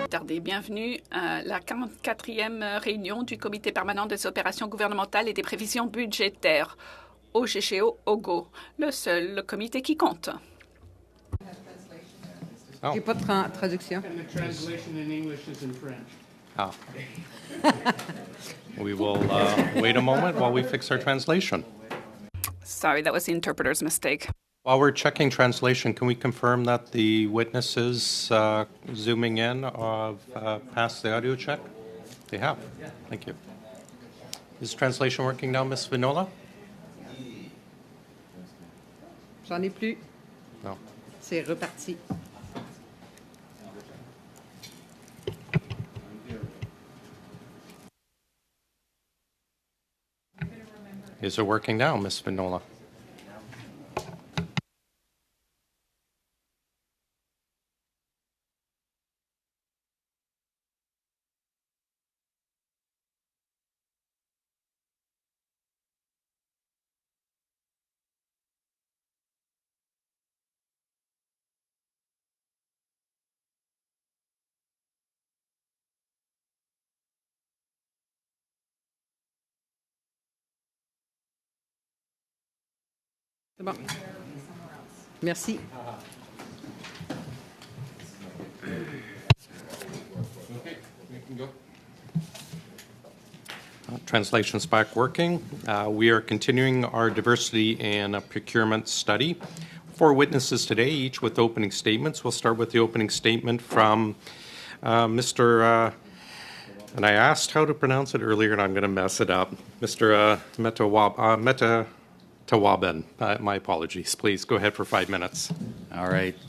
tarder. Bienvenue à la 44e réunion du Comité permanent des opérations gouvernementales et des prévisions budgétaires, OGGO, le seul comité qui compte. Oh. J'ai pas de traduction. And the translation in English is in French. Ah. We will wait a moment while we fix our translation. Sorry, that was the interpreter's mistake. While we're checking translation, can we confirm that the witnesses zooming in have passed the audio check? They have. Thank you. Is translation working now, Ms. Vinola? J'en ai plus. No. C'est reparti. Is it working now, Ms. Vinola? C'est bon. Merci. Okay, we can go. Translation's back working. We are continuing our diversity and procurement study. 4 witnesses today, each with opening statements. We'll start with the opening statement from Mr. And I asked how to pronounce it earlier, and I'm going to mess it up. Mr. Metawaben. My apologies. Please go ahead for 5 minutes. All right. My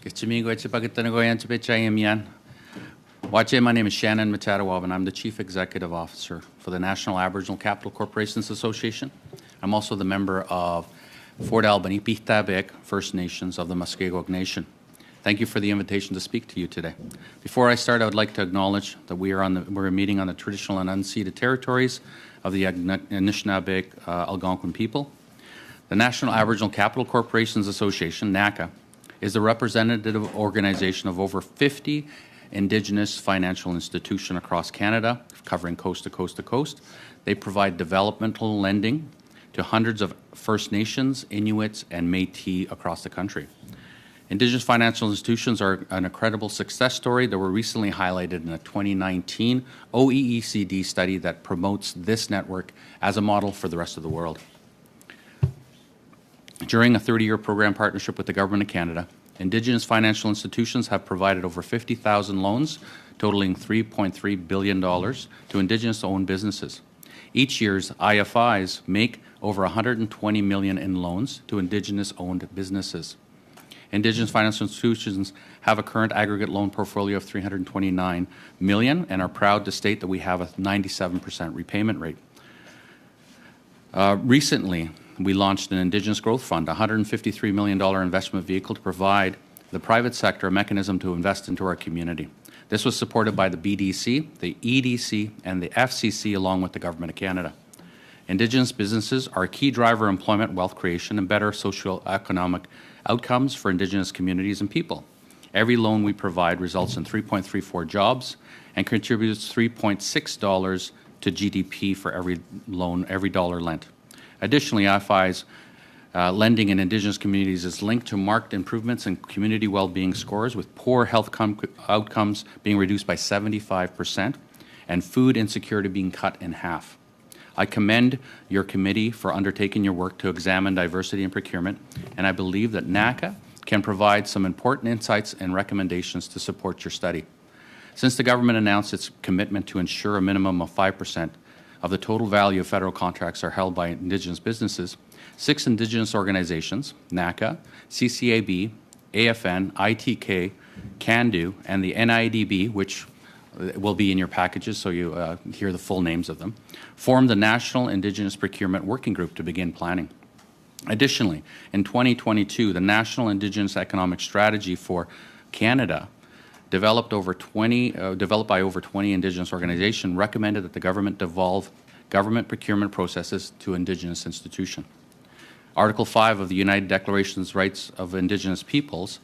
name is Shannon Metawaben, and I'm the Chief Executive Officer for the National Aboriginal Capital Corporations Association. I'm also the member of Fort Albany Pihtabek First Nations of the Muskego Nation. Thank you for the invitation to speak to you today. Before I start, I would like to acknowledge that we're meeting on the traditional and unceded territories of the Anishinaabe Algonquin people. The National Aboriginal Capital Corporations Association, NACA, is the representative organization of over 50 Indigenous financial institutions across Canada, covering coast to coast to coast. They provide developmental lending to hundreds of First Nations, Inuits, and Métis across the country. Indigenous financial institutions are an incredible success story that were recently highlighted in a 2019 OECD study that promotes this network as a model for the rest of the world. During a 30-year program partnership with the Government of Canada, Indigenous financial institutions have provided over 50,000 loans, totaling $3.3 billion, to Indigenous-owned businesses. Each year, IFIs make over $120 million in loans to Indigenous-owned businesses. Indigenous financial institutions have a current aggregate loan portfolio of $329 million and are proud to state that we have a 97% repayment rate. Recently, we launched an Indigenous Growth Fund, a $153 million investment vehicle to provide the private sector a mechanism to invest into our community. This was supported by the BDC, the EDC, and the FCC, along with the Government of Canada. Indigenous businesses are a key driver of employment, wealth creation, and better socio-economic outcomes for Indigenous communities and people. Every loan we provide results in 3.34 jobs and contributes $3.6 to GDP for every loan, every dollar lent. Additionally, IFI's lending in Indigenous communities is linked to marked improvements in community well-being scores, with poor health outcomes being reduced by 75% and food insecurity being cut in half. I commend your committee for undertaking your work to examine diversity in procurement, and I believe that NACA can provide some important insights and recommendations to support your study. Since the government announced its commitment to ensure a minimum of 5% of the total value of federal contracts are held by Indigenous businesses, 6 Indigenous organizations, NACA, CCAB, AFN, ITK, CANDO, and the NIDB, which will be in your packages so you hear the full names of them, formed the National Indigenous Procurement Working Group to begin planning. Additionally, in 2022, the National Indigenous Economic Strategy for Canada, developed by over 20 Indigenous organizations, recommended that the government devolve government procurement processes to Indigenous institutions. Article 5 of the United Declaration's Rights of Indigenous Peoples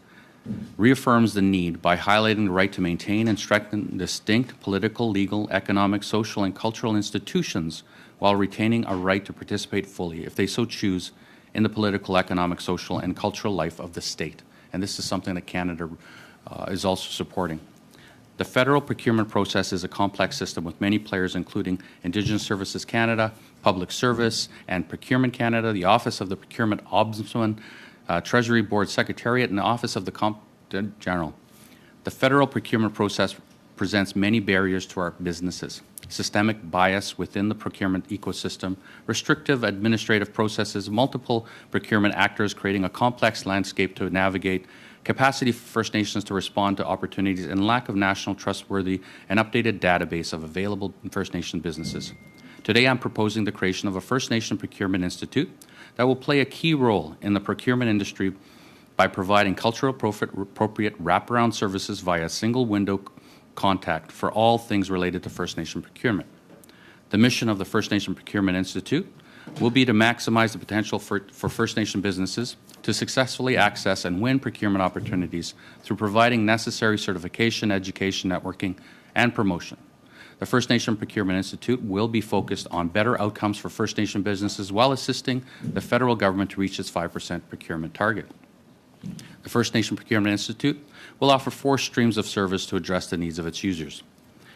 reaffirms the need by highlighting the right to maintain and strengthen distinct political, legal, economic, social, and cultural institutions while retaining a right to participate fully, if they so choose, in the political, economic, social, and cultural life of the state. And this is something that Canada is also supporting. The federal procurement process is a complex system with many players, including Indigenous Services Canada, Public Service and Procurement Canada, the Office of the Procurement Ombudsman, Treasury Board Secretariat, and the Office of the Comptroller General. The federal procurement process presents many barriers to our businesses: systemic bias within the procurement ecosystem, restrictive administrative processes, multiple procurement actors creating a complex landscape to navigate, capacity for First Nations to respond to opportunities, and lack of national trustworthy and updated database of available First Nation businesses. Today, I'm proposing the creation of a First Nation Procurement Institute that will play a key role in the procurement industry by providing cultural appropriate wraparound services via a single window contact for all things related to First Nation procurement. The mission of the First Nation Procurement Institute will be to maximize the potential for First Nation businesses to successfully access and win procurement opportunities through providing necessary certification, education, networking, and promotion. The First Nation Procurement Institute will be focused on better outcomes for First Nation businesses while assisting the federal government to reach its 5% procurement target. The First Nation Procurement Institute will offer 4 streams of service to address the needs of its users: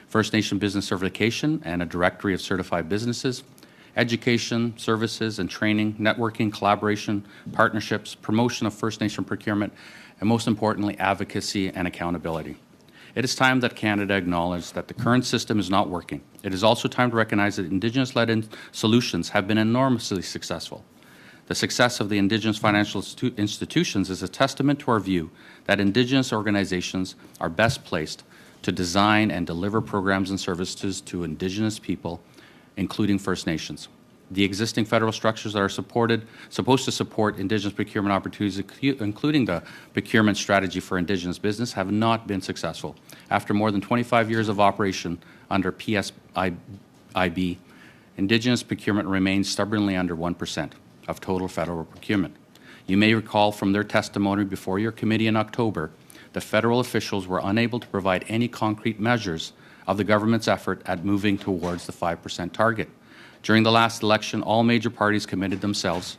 First Nation business certification and a directory of certified businesses, education, services and training, networking, collaboration, partnerships, promotion of First Nation procurement, and most importantly, advocacy and accountability. It is time that Canada acknowledge that the current system is not working. It is also time to recognize that Indigenous-led solutions have been enormously successful. The success of the Indigenous financial institutions is a testament to our view that Indigenous organizations are best placed to design and deliver programs and services to Indigenous people, including First Nations. The existing federal structures that are supposed to support Indigenous procurement opportunities, including the procurement strategy for Indigenous business, have not been successful. After more than 25 years of operation under PSIB, Indigenous procurement remains stubbornly under 1% of total federal procurement. You may recall from their testimony before your committee in October, the federal officials were unable to provide any concrete measures of the government's effort at moving towards the 5% target. During the last election, all major parties committed themselves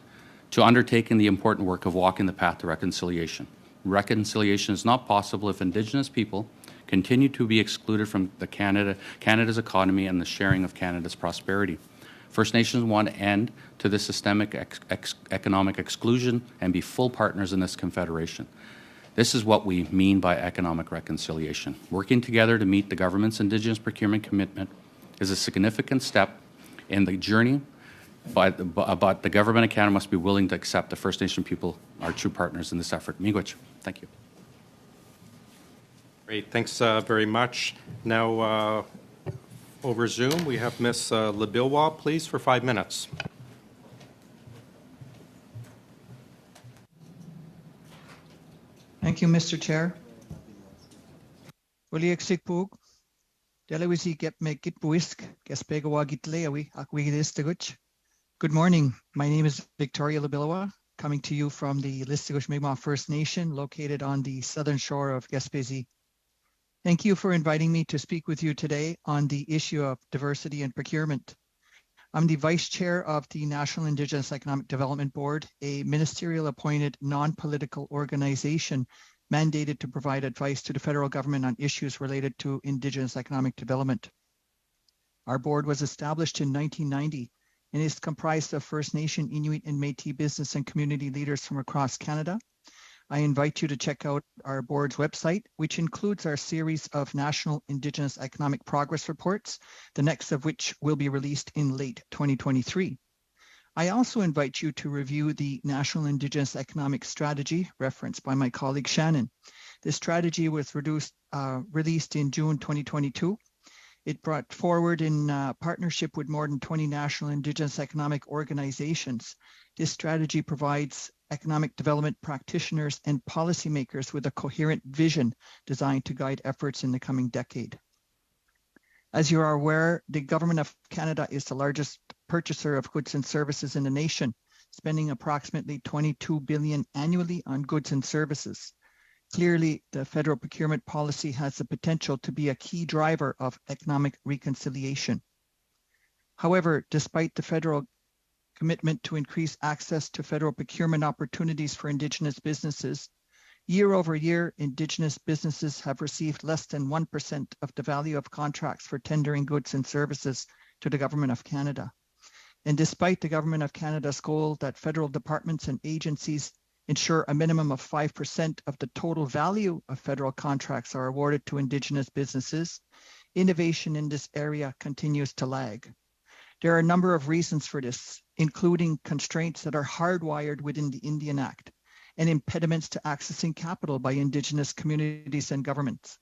to undertaking the important work of walking the path to reconciliation. Reconciliation is not possible if Indigenous people continue to be excluded from Canada's economy and the sharing of Canada's prosperity. First Nations want to end to this systemic economic exclusion and be full partners in this confederation. This is what we mean by economic reconciliation. Working together to meet the government's Indigenous procurement commitment is a significant step in the journey, but the government of Canada must be willing to accept the First Nation people are true partners in this effort. Miigwech. Thank you. Great. Thanks very much. Now, over Zoom, we have Ms. Lebilwa, please, for 5 minutes. Thank you, Mr. Chair. Good morning. My name is Victoria Lebilwa, coming to you from the Listigosh Mi'kmaq First Nation, located on the southern shore of Gaspésie. Thank you for inviting me to speak with you today on the issue of diversity and procurement. I'm the Vice Chair of the National Indigenous Economic Development Board, a ministerial appointed non-political organization mandated to provide advice to the federal government on issues related to Indigenous economic development. Our board was established in 1990 and is comprised of First Nation, Inuit, and Métis business and community leaders from across Canada. I invite you to check out our board's website, which includes our series of National Indigenous Economic Progress Reports, the next of which will be released in late 2023. I also invite you to review the National Indigenous Economic Strategy referenced by my colleague Shannon. This strategy was released in June 2022. It brought forward in partnership with more than 20 national Indigenous economic organizations. This strategy provides economic development practitioners and policymakers with a coherent vision designed to guide efforts in the coming decade. As you are aware, the Government of Canada is the largest purchaser of goods and services in the nation, spending approximately $22 billion annually on goods and services. Clearly, the federal procurement policy has the potential to be a key driver of economic reconciliation. However, despite the federal commitment to increase access to federal procurement opportunities for Indigenous businesses, year over year, Indigenous businesses have received less than 1% of the value of contracts for tendering goods and services to the Government of Canada. And despite the Government of Canada's goal that federal departments and agencies ensure a minimum of 5% of the total value of federal contracts are awarded to Indigenous businesses, innovation in this area continues to lag. There are a number of reasons for this, including constraints that are hardwired within the Indian Act and impediments to accessing capital by Indigenous communities and governments.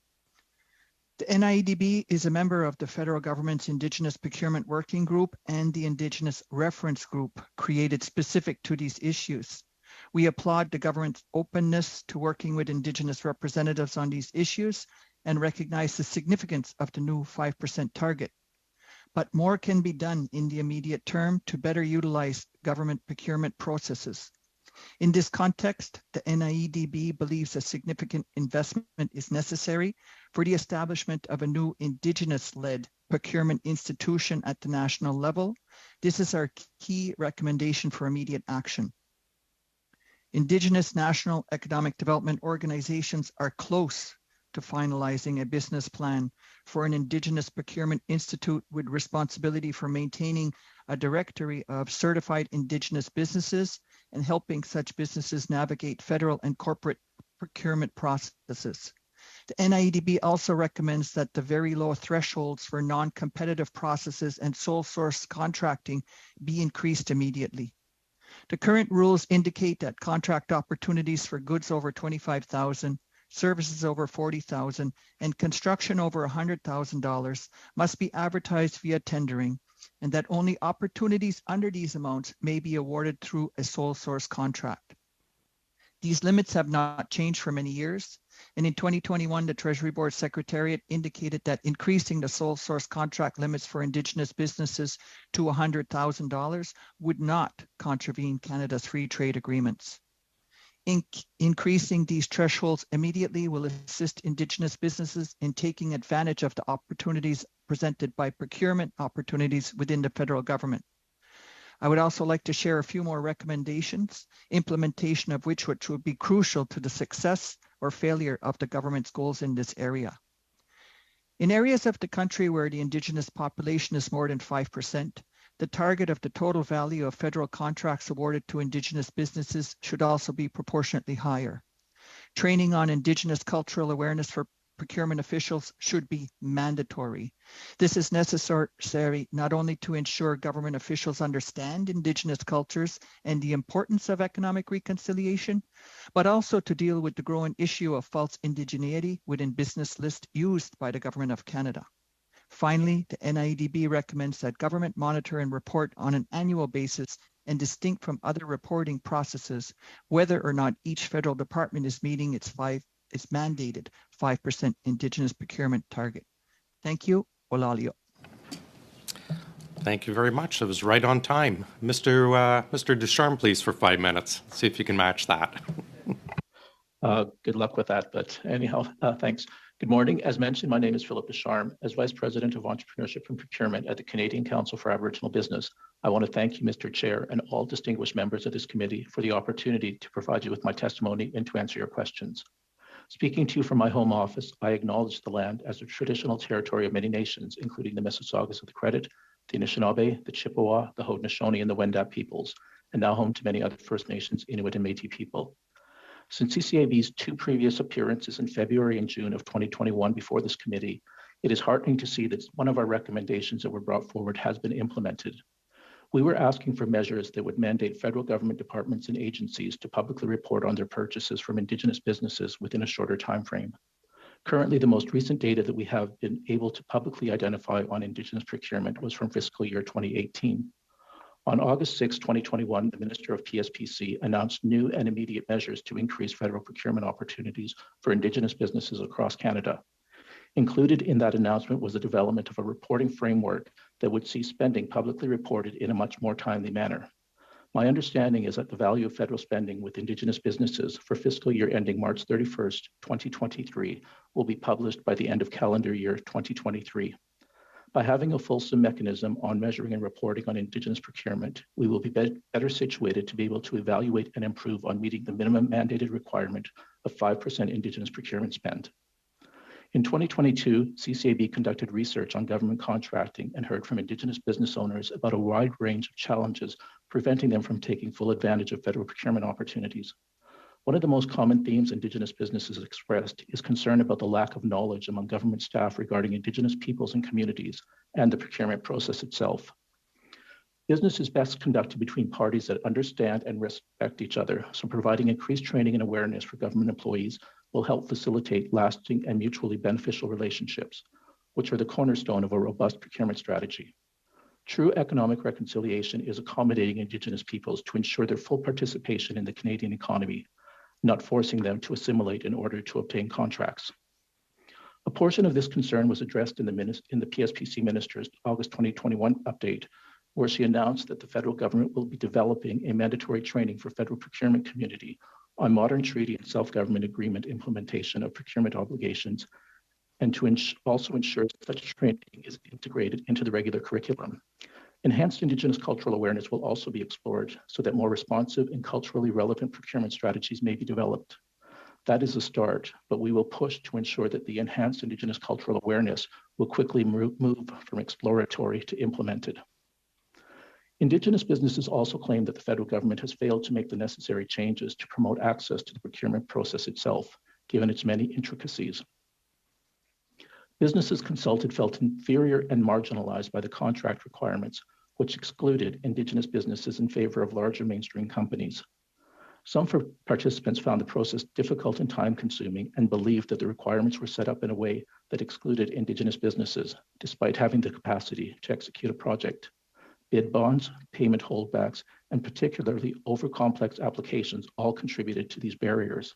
The NIEDB is a member of the federal government's Indigenous Procurement Working Group and the Indigenous Reference Group created specific to these issues. We applaud the government's openness to working with Indigenous representatives on these issues and recognize the significance of the new 5% target. But more can be done in the immediate term to better utilize government procurement processes. In this context, the NIEDB believes a significant investment is necessary for the establishment of a new Indigenous-led procurement institution at the national level. This is our key recommendation for immediate action. Indigenous national economic development organizations are close to finalizing a business plan for an Indigenous Procurement Institute with responsibility for maintaining a directory of certified Indigenous businesses and helping such businesses navigate federal and corporate procurement processes. The NIEDB also recommends that the very low thresholds for non-competitive processes and sole source contracting be increased immediately. The current rules indicate that contract opportunities for goods over $25,000, services over $40,000, and construction over $100,000 must be advertised via tendering, and that only opportunities under these amounts may be awarded through a sole source contract. These limits have not changed for many years, and in 2021, the Treasury Board Secretariat indicated that increasing the sole source contract limits for Indigenous businesses to $100,000 would not contravene Canada's free trade agreements. Increasing these thresholds immediately will assist Indigenous businesses in taking advantage of the opportunities presented by procurement opportunities within the federal government. I would also like to share a few more recommendations, implementation of which would be crucial to the success or failure of the government's goals in this area. In areas of the country where the Indigenous population is more than 5%, the target of the total value of federal contracts awarded to Indigenous businesses should also be proportionately higher. Training on Indigenous cultural awareness for procurement officials should be mandatory. This is necessary not only to ensure government officials understand Indigenous cultures and the importance of economic reconciliation, but also to deal with the growing issue of false indigeneity within business lists used by the Government of Canada. Finally, the NIEDB recommends that government monitor and report on an annual basis and distinct from other reporting processes, whether or not each federal department is meeting its mandated 5% Indigenous procurement target. Thank you. Olalio. Thank you very much. That was right on time. Mr. Ducharme, please, for 5 minutes. See if you can match that. Good luck with that, but anyhow, thanks. Good morning. As mentioned, my name is Philip Ducharme. As Vice President of Entrepreneurship and Procurement at the Canadian Council for Aboriginal Business, I want to thank you, Mr. Chair, and all distinguished members of this committee for the opportunity to provide you with my testimony and to answer your questions. Speaking to you from my home office, I acknowledge the land as a traditional territory of many nations, including the Mississaugas of the Credit, the Anishinaabe, the Chippewa, the Haudenosaunee, and the Wendat peoples, and now home to many other First Nations, Inuit, and Métis people. Since CCAB's 2 previous appearances in February and June of 2021 before this committee, it is heartening to see that one of our recommendations that were brought forward has been implemented. We were asking for measures that would mandate federal government departments and agencies to publicly report on their purchases from Indigenous businesses within a shorter time frame. Currently, the most recent data that we have been able to publicly identify on Indigenous procurement was from fiscal year 2018. On August 6, 2021, the Minister of PSPC announced new and immediate measures to increase federal procurement opportunities for Indigenous businesses across Canada. Included in that announcement was the development of a reporting framework that would see spending publicly reported in a much more timely manner. My understanding is that the value of federal spending with Indigenous businesses for fiscal year ending March 31st, 2023 will be published by the end of calendar year 2023. By having a fulsome mechanism on measuring and reporting on Indigenous procurement, we will be better situated to be able to evaluate and improve on meeting the minimum mandated requirement of 5% Indigenous procurement spend. In 2022, CCAB conducted research on government contracting and heard from Indigenous business owners about a wide range of challenges preventing them from taking full advantage of federal procurement opportunities. One of the most common themes Indigenous businesses expressed is concern about the lack of knowledge among government staff regarding Indigenous peoples and communities and the procurement process itself. Business is best conducted between parties that understand and respect each other, so providing increased training and awareness for government employees will help facilitate lasting and mutually beneficial relationships, which are the cornerstone of a robust procurement strategy. True economic reconciliation is accommodating Indigenous peoples to ensure their full participation in the Canadian economy, not forcing them to assimilate in order to obtain contracts. A portion of this concern was addressed in the PSPC Minister's August 2021 update, where she announced that the federal government will be developing a mandatory training for federal procurement community on modern treaty and self-government agreement implementation of procurement obligations, and to also ensure such training is integrated into the regular curriculum. Enhanced Indigenous cultural awareness will also be explored so that more responsive and culturally relevant procurement strategies may be developed. That is a start, but we will push to ensure that the enhanced Indigenous cultural awareness will quickly move from exploratory to implemented. Indigenous businesses also claim that the federal government has failed to make the necessary changes to promote access to the procurement process itself, given its many intricacies. Businesses consulted felt inferior and marginalized by the contract requirements, which excluded Indigenous businesses in favor of larger mainstream companies. Some participants found the process difficult and time-consuming and believed that the requirements were set up in a way that excluded Indigenous businesses, despite having the capacity to execute a project. Bid bonds, payment holdbacks, and particularly over-complex applications all contributed to these barriers.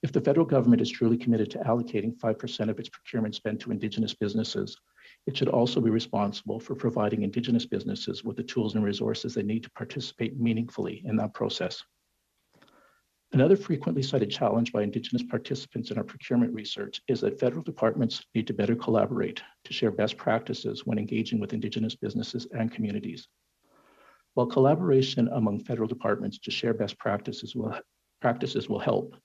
If the federal government is truly committed to allocating 5% of its procurement spend to Indigenous businesses, it should also be responsible for providing Indigenous businesses with the tools and resources they need to participate meaningfully in that process. Another frequently cited challenge by Indigenous participants in our procurement research is that federal departments need to better collaborate to share best practices when engaging with Indigenous businesses and communities. While collaboration among federal departments to share best practices will help,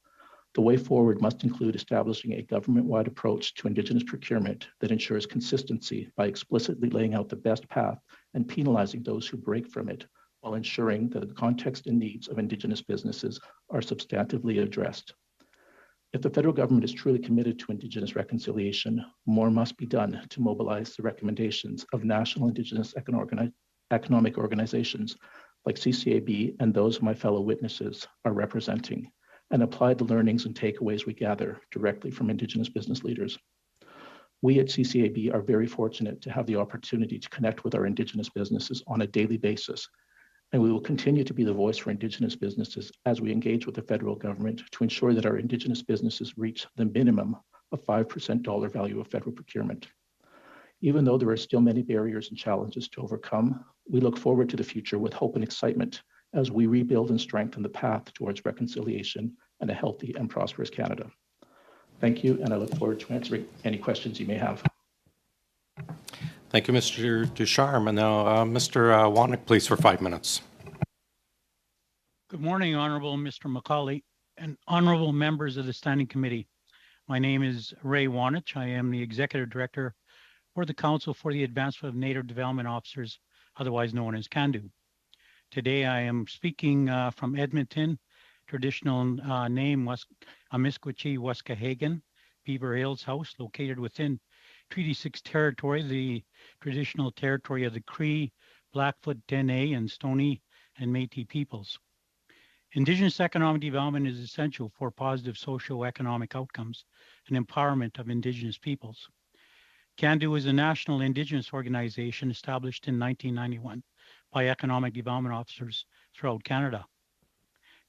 the way forward must include establishing a government-wide approach to Indigenous procurement that ensures consistency by explicitly laying out the best path and penalizing those who break from it, while ensuring that the context and needs of Indigenous businesses are substantively addressed. If the federal government is truly committed to Indigenous reconciliation, more must be done to mobilize the recommendations of national Indigenous economic organizations like CCAB and those my fellow witnesses are representing, and apply the learnings and takeaways we gather directly from Indigenous business leaders. We at CCAB are very fortunate to have the opportunity to connect with our Indigenous businesses on a daily basis, and we will continue to be the voice for Indigenous businesses as we engage with the federal government to ensure that our Indigenous businesses reach the minimum of 5% dollar value of federal procurement. Even though there are still many barriers and challenges to overcome, we look forward to the future with hope and excitement as we rebuild and strengthen the path towards reconciliation and a healthy and prosperous Canada. Thank you, and I look forward to answering any questions you may have. Thank you, Mr. Ducharme. And now, Mr. Wannick, please, for 5 minutes. Good morning, Honorable Mr. McCauley and honorable members of the Standing Committee. My name is Ray Wanich. I am the Executive Director for the Council for the Advancement of Native Development Officers, otherwise known as CANDU. Today I am speaking from Edmonton, traditional name was Amisquachi Waskahagan, Beaver Hills House, located within Treaty 6 territory, the traditional territory of the Cree, Blackfoot, Dene, and Stoney and Métis peoples. Indigenous economic development is essential for positive socio-economic outcomes and empowerment of Indigenous peoples. CANDU is a national Indigenous organization established in 1991 by economic development officers throughout Canada.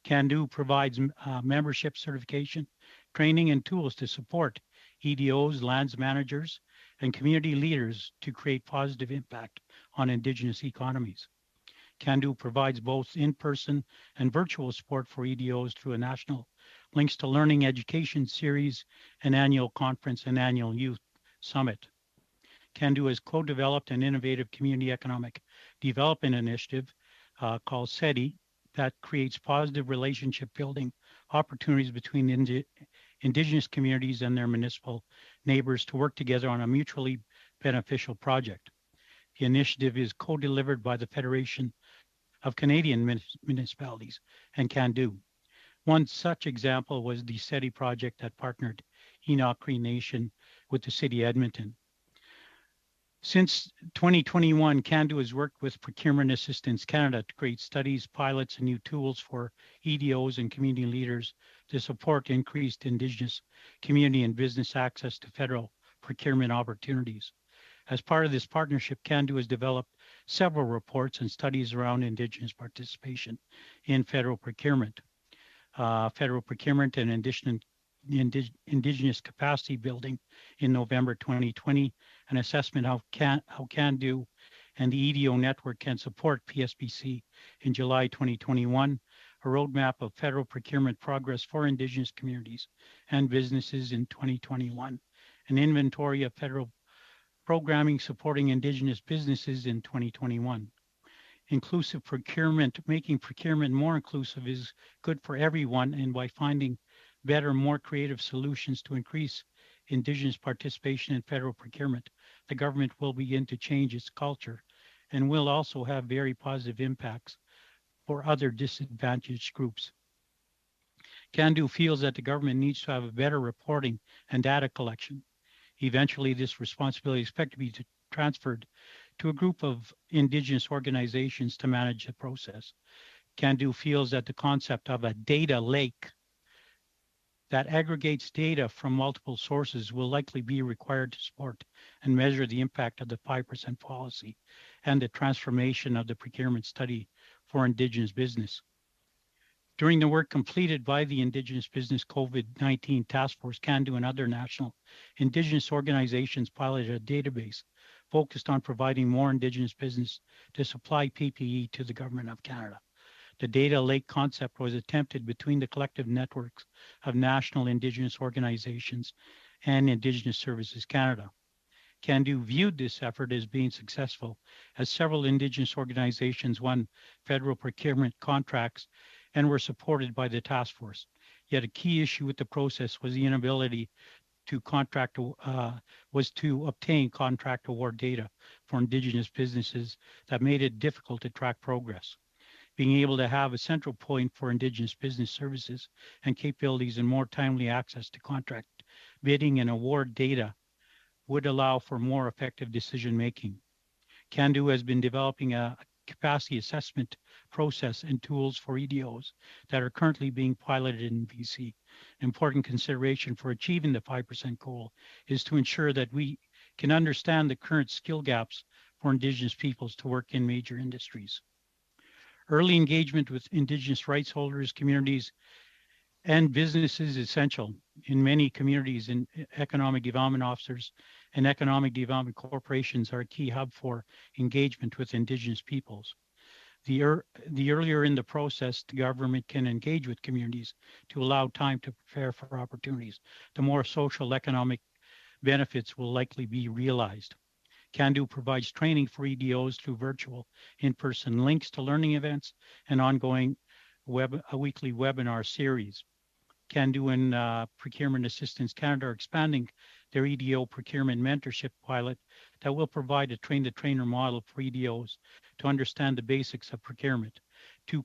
CANDU provides membership certification, training, and tools to support EDOs, lands managers, and community leaders to create positive impact on Indigenous economies. CANDO provides both in-person and virtual support for EDOs through a national Links to Learning education series, an annual conference, and annual youth summit. CANDO has co-developed an innovative community economic development initiative called SETI that creates positive relationship building opportunities between Indigenous communities and their municipal neighbors to work together on a mutually beneficial project. The initiative is co-delivered by the Federation of Canadian Municipalities and CANDO. One such example was the SETI project that partnered Enoch Cree Nation with the City of Edmonton. Since 2021, CANDO has worked with Procurement Assistance Canada to create studies, pilots, and new tools for EDOs and community leaders to support increased Indigenous community and business access to federal procurement opportunities. As part of this partnership, CANDO has developed several reports and studies around Indigenous participation in federal procurement. Federal procurement and Indigenous capacity building in November 2020, an assessment how CANDO and the EDO network can support PSPC in July 2021, a roadmap of federal procurement progress for Indigenous communities and businesses in 2021, an inventory of federal programming supporting Indigenous businesses in 2021. Inclusive procurement, making procurement more inclusive is good for everyone, and by finding better, more creative solutions to increase Indigenous participation in federal procurement, the government will begin to change its culture and will also have very positive impacts for other disadvantaged groups. CANDO feels that the government needs to have a better reporting and data collection. Eventually, this responsibility is expected to be transferred to a group of Indigenous organizations to manage the process. CANDO feels that the concept of a data lake that aggregates data from multiple sources will likely be required to support and measure the impact of the 5% policy and the transformation of the procurement study for Indigenous business. During the work completed by the Indigenous Business COVID-19 Task Force, CANDO and other national Indigenous organizations piloted a database focused on providing more Indigenous business to supply PPE to the Government of Canada. The data lake concept was attempted between the collective networks of national Indigenous organizations and Indigenous Services Canada. CANDO viewed this effort as being successful, as several Indigenous organizations won federal procurement contracts and were supported by the task force. Yet a key issue with the process was the inability to obtain contract award data for Indigenous businesses that made it difficult to track progress. Being able to have a central point for Indigenous business services and capabilities and more timely access to contract bidding and award data would allow for more effective decision making. CANDO has been developing a capacity assessment process and tools for EDOs that are currently being piloted in BC. Important consideration for achieving the 5% goal is to ensure that we can understand the current skill gaps for Indigenous peoples to work in major industries. Early engagement with Indigenous rights holders, communities, and businesses is essential. In many communities, economic development officers and economic development corporations are a key hub for engagement with Indigenous peoples. The earlier in the process the government can engage with communities to allow time to prepare for opportunities, the more social economic benefits will likely be realized. CANDO provides training for EDOs through virtual, in-person links to learning events and ongoing weekly webinar series. CANDO and Procurement Assistance Canada are expanding their EDO procurement mentorship pilot that will provide a train-the-trainer model for EDOs to understand the basics of procurement. Two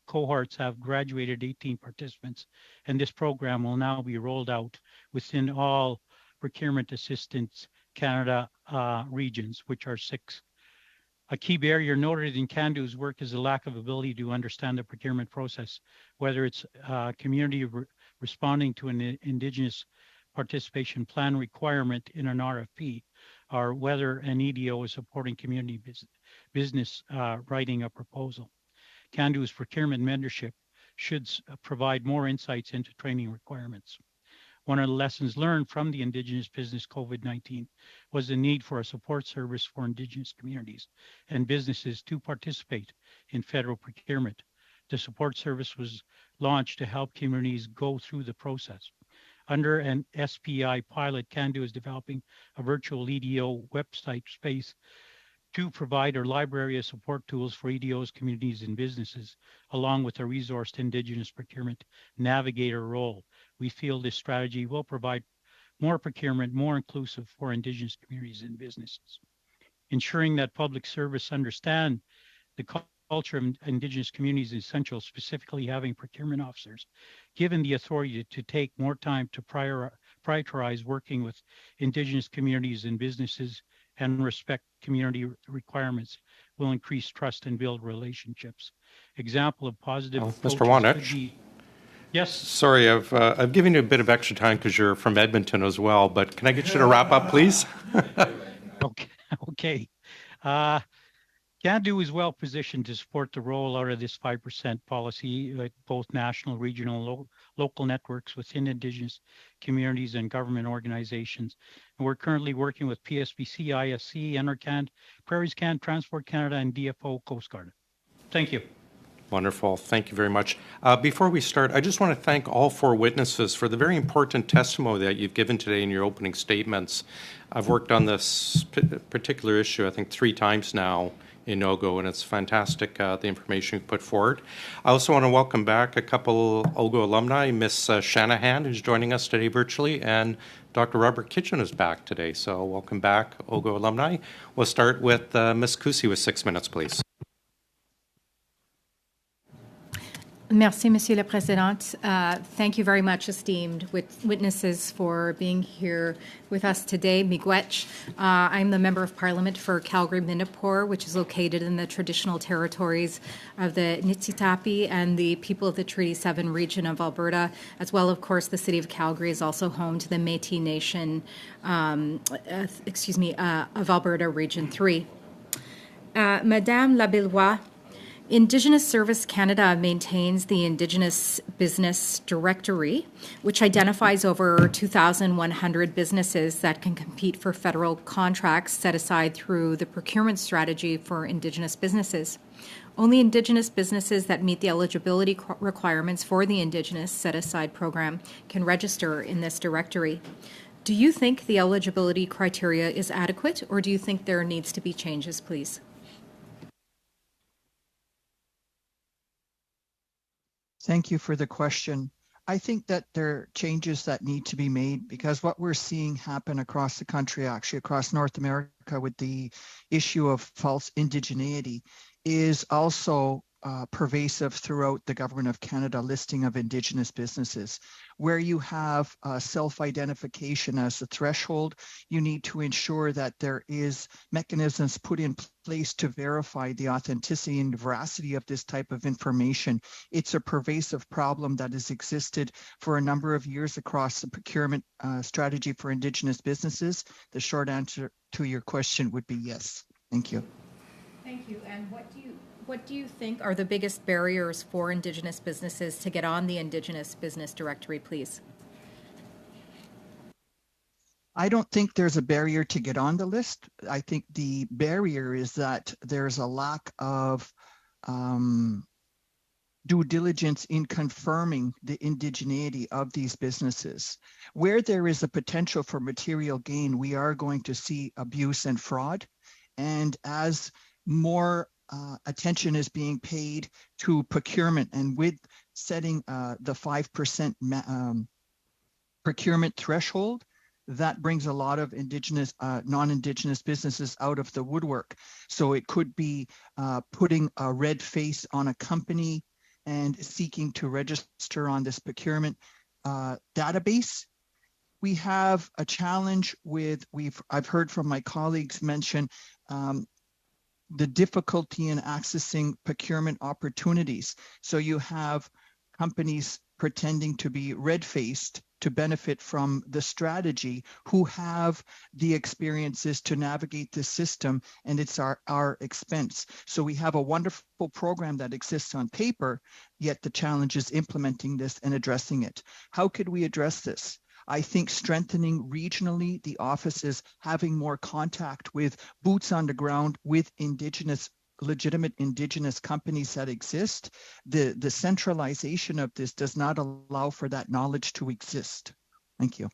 cohorts have graduated 18 participants, and this program will now be rolled out within all Procurement Assistance Canada regions, which are 6. A key barrier noted in CANDO's work is the lack of ability to understand the procurement process, whether it's community responding to an Indigenous participation plan requirement in an RFP, or whether an EDO is supporting community business writing a proposal. CANDO's procurement mentorship should provide more insights into training requirements. One of the lessons learned from the Indigenous business COVID-19 was the need for a support service for Indigenous communities and businesses to participate in federal procurement. The support service was launched to help communities go through the process. Under an SPI pilot, CANDO is developing a virtual EDO website space to provide a library of support tools for EDOs, communities, and businesses, along with a resourced Indigenous procurement navigator role. We feel this strategy will provide more procurement, more inclusive for Indigenous communities and businesses. Ensuring that public service understand the culture of Indigenous communities is essential, specifically having procurement officers given the authority to take more time to prioritize working with Indigenous communities and businesses and respect community requirements will increase trust and build relationships. Example of positive Mr. Wanich. Yes. Sorry, I've given you a bit of extra time because you're from Edmonton as well, but can I get you to wrap up, please? Okay. CANDO is well positioned to support the rollout of this 5% policy at both national, regional, and local networks within Indigenous communities and government organizations. And we're currently working with PSBC, ISC, NRCan, Prairies Can, Transport Canada, and DFO Coast Guard. Thank you. Wonderful. Thank you very much. Before we start, I just want to thank all four witnesses for the very important testimony that you've given today in your opening statements. I've worked on this particular issue, I think, 3 times now in OGGO, and it's fantastic, the information you put forward. I also want to welcome back a couple OGGO alumni, Miss Shanahan, who's joining us today virtually, and Dr. Robert Kitchen is back today. So welcome back, OGGO alumni. We'll start with Miss Kusi with 6 minutes, please. Merci, Monsieur le Président. Thank you very much, esteemed witnesses, for being here with us today. Miigwech. I'm the Member of Parliament for Calgary-Minipur, which is located in the traditional territories of the Niitsitapi and the people of the Treaty 7 region of Alberta, as well, of course, the city of Calgary is also home to the Métis Nation, of Alberta Region 3. Madame Labillois, Indigenous Service Canada maintains the Indigenous Business Directory, which identifies over 2,100 businesses that can compete for federal contracts set aside through the procurement strategy for Indigenous businesses. Only Indigenous businesses that meet the eligibility requirements for the Indigenous set-aside program can register in this directory. Do you think the eligibility criteria is adequate, or do you think there needs to be changes, please? Thank you for the question. I think that there are changes that need to be made because what we're seeing happen across the country, actually across North America with the issue of false indigeneity is also pervasive throughout the Government of Canada listing of Indigenous businesses. Where you have self-identification as the threshold, you need to ensure that there is mechanisms put in place to verify the authenticity and veracity of this type of information. It's a pervasive problem that has existed for a number of years across the procurement strategy for Indigenous businesses. The short answer to your question would be yes. Thank you. Thank you. And what do you think are the biggest barriers for Indigenous businesses to get on the Indigenous Business Directory, please? I don't think there's a barrier to get on the list. I think the barrier is that there's a lack of due diligence in confirming the indigeneity of these businesses. Where there is a potential for material gain, we are going to see abuse and fraud. And as more attention is being paid to procurement, and with setting the 5% procurement threshold, that brings a lot of Indigenous, non-Indigenous businesses out of the woodwork. So it could be putting a red face on a company and seeking to register on this procurement database. We have a challenge with, I've heard from my colleagues mention the difficulty in accessing procurement opportunities. So you have companies pretending to be red-faced to benefit from the strategy who have the experiences to navigate the system, and it's our expense. So we have a wonderful program that exists on paper, yet the challenge is implementing this and addressing it. How could we address this? I think strengthening regionally the offices, having more contact with boots on the ground with legitimate Indigenous companies that exist, the centralization of this does not allow for that knowledge to exist. Thank you.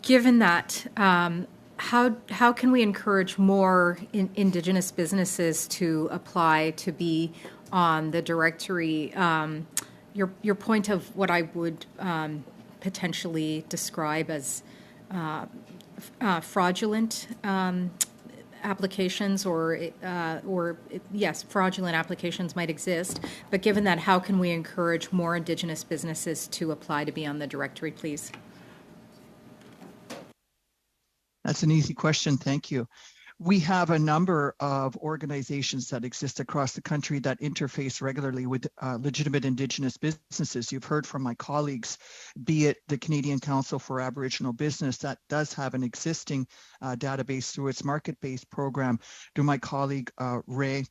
Given that, how can we encourage more Indigenous businesses to apply to be on the directory? Your point of what I would potentially describe as fraudulent applications, or yes, fraudulent applications might exist. But given that, how can we encourage more Indigenous businesses to apply to be on the directory, please? That's an easy question. Thank you. We have a number of organizations that exist across the country that interface regularly with legitimate Indigenous businesses. You've heard from my colleagues, be it the Canadian Council for Aboriginal Business, that does have an existing database through its market-based program. To my colleague, Ray,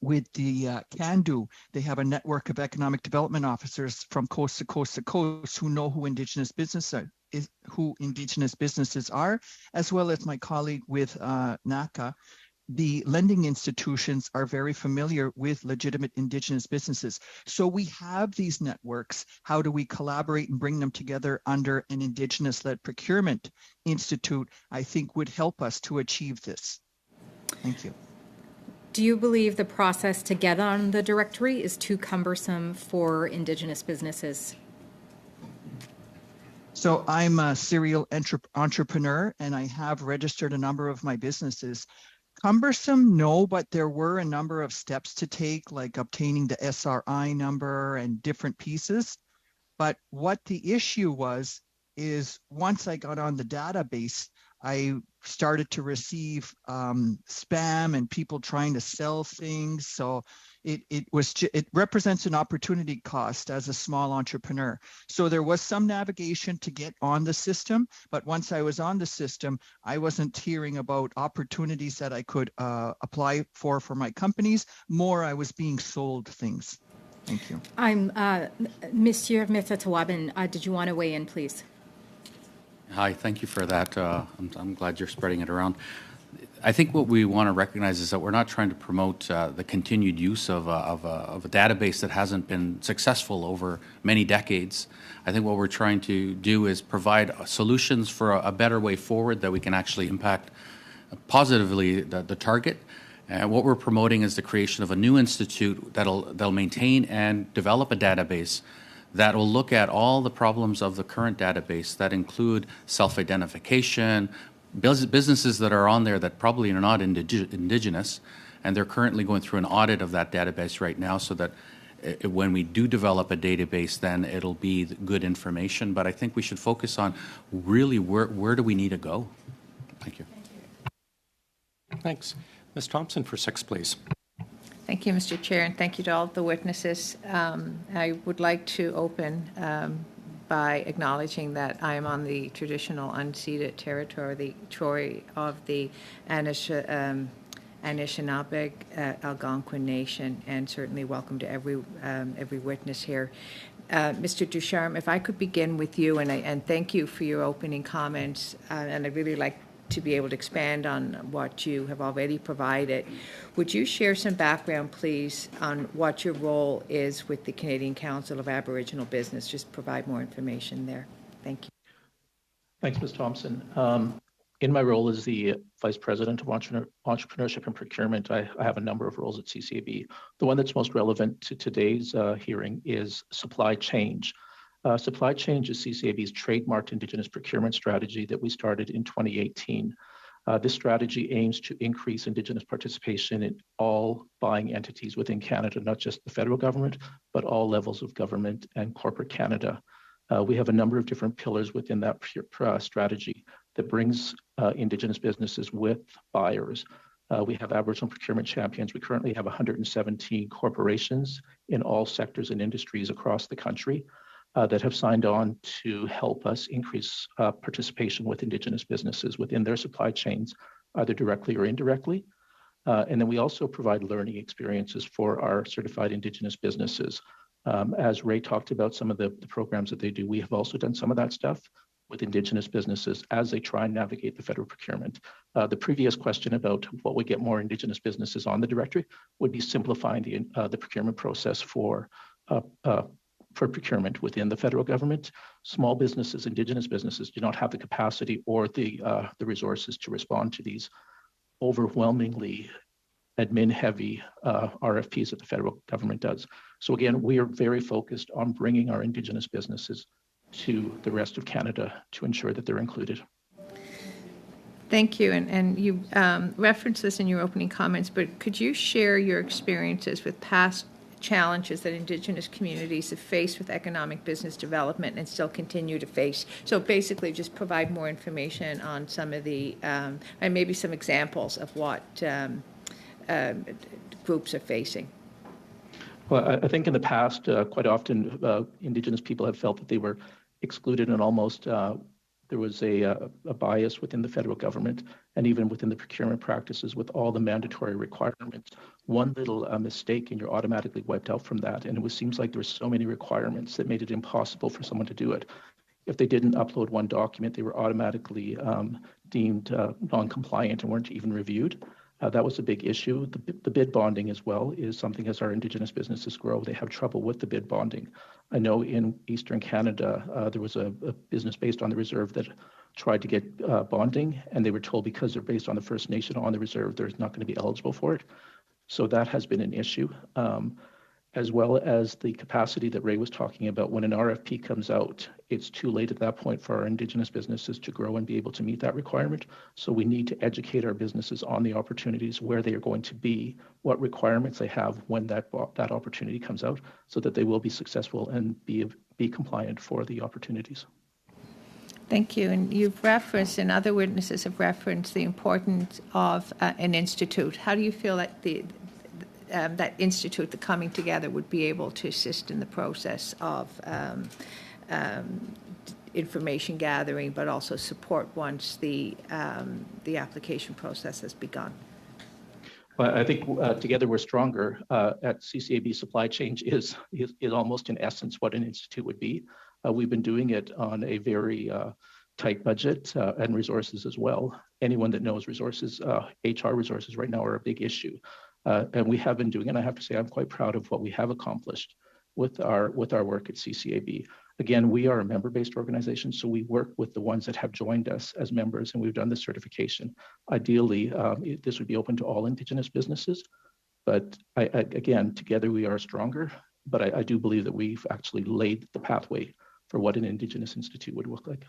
with the CANDO, they have a network of economic development officers from coast to coast to coast who know who Indigenous businesses are, as well as my colleague with NACA. The lending institutions are very familiar with legitimate Indigenous businesses. So we have these networks. How do we collaborate and bring them together under an Indigenous-led procurement institute, I think would help us to achieve this. Thank you. Do you believe the process to get on the directory is too cumbersome for Indigenous businesses? So I'm a serial entrepreneur, and I have registered a number of my businesses. Cumbersome, no, but there were a number of steps to take, like obtaining the SRI number and different pieces. But what the issue was is once I got on the database, I started to receive spam and people trying to sell things. So it represents an opportunity cost as a small entrepreneur. So there was some navigation to get on the system, but once I was on the system, I wasn't hearing about opportunities that I could apply for my companies. More, I was being sold things. Thank you. Monsieur Metatawaban, did you want to weigh in, please? Hi, thank you for that. I'm glad you're spreading it around. I think what we want to recognize is that we're not trying to promote the continued use of a database that hasn't been successful over many decades. I think what we're trying to do is provide solutions for a better way forward that we can actually impact positively the target. And what we're promoting is the creation of a new institute that'll maintain and develop a database that will look at all the problems of the current database that include self-identification, businesses that are on there that probably are not Indigenous, and they're currently going through an audit of that database right now so that when we do develop a database, then it'll be good information. But I think we should focus on really where do we need to go? Thank you. Thanks. Ms. Thompson for 6, please. Thank you, Mr. Chair, and thank you to all the witnesses. I would like to open by acknowledging that I am on the traditional unceded territory of the Anishinaabe Algonquin Nation, and certainly welcome to every witness here. Mr. Ducharme, if I could begin with you, and thank you for your opening comments, and I'd really like to be able to expand on what you have already provided. Would you share some background, please, on what your role is with the Canadian Council of Aboriginal Business? Just provide more information there. Thank you. Thanks, Ms. Thompson. In my role as the Vice President of Entrepreneurship and Procurement, I have a number of roles at CCAB. The one that's most relevant to today's hearing is supply change. Supply change is CCAB's trademarked Indigenous procurement strategy that we started in 2018. This strategy aims to increase Indigenous participation in all buying entities within Canada, not just the federal government, but all levels of government and corporate Canada. We have a number of different pillars within that strategy that brings Indigenous businesses with buyers. We have Aboriginal procurement champions. We currently have 117 corporations in all sectors and industries across the country that have signed on to help us increase participation with Indigenous businesses within their supply chains, either directly or indirectly. And then we also provide learning experiences for our certified Indigenous businesses. As Ray talked about some of the programs that they do, we have also done some of that stuff with Indigenous businesses as they try and navigate the federal procurement. The previous question about what would get more Indigenous businesses on the directory would be simplifying the procurement process for procurement within the federal government. Small businesses, Indigenous businesses, do not have the capacity or the resources to respond to these overwhelmingly admin-heavy RFPs that the federal government does. So again, we are very focused on bringing our Indigenous businesses to the rest of Canada to ensure that they're included. Thank you. And you referenced this in your opening comments, but could you share your experiences with past challenges that Indigenous communities have faced with economic business development and still continue to face? So basically just provide more information on some of the, and maybe some examples of what groups are facing. Well, I think in the past, quite often, Indigenous people have felt that they were excluded, and almost there was a bias within the federal government and even within the procurement practices with all the mandatory requirements. One little mistake and you're automatically wiped out from that. And it seems like there were so many requirements that made it impossible for someone to do it. If they didn't upload one document, they were automatically deemed non-compliant and weren't even reviewed. That was a big issue. The bid bonding as well is something. As our Indigenous businesses grow, they have trouble with the bid bonding. I know in Eastern Canada, there was a business based on the reserve that tried to get bonding, and they were told because they're based on the First Nation on the reserve, they're not going to be eligible for it. So that has been an issue, as well as the capacity that Ray was talking about. When an RFP comes out, it's too late at that point for our Indigenous businesses to grow and be able to meet that requirement. So we need to educate our businesses on the opportunities, where they are going to be, what requirements they have when that opportunity comes out, so that they will be successful and be compliant for the opportunities. Thank you. And you've referenced, and other witnesses have referenced, the importance of an institute. How do you feel that that institute, the coming together, would be able to assist in the process of information gathering, but also support once the application process has begun? Well, I think together we're stronger. At CCAB, supply chain is almost in essence what an institute would be. We've been doing it on a very tight budget and resources as well. Anyone that knows resources, HR resources right now are a big issue. And we have been doing it. And I have to say, I'm quite proud of what we have accomplished with our work at CCAB. Again, we are a member-based organization, so we work with the ones that have joined us as members, and we've done the certification. Ideally, this would be open to all Indigenous businesses. But again, together we are stronger. But I do believe that we've actually laid the pathway for what an Indigenous Institute would look like.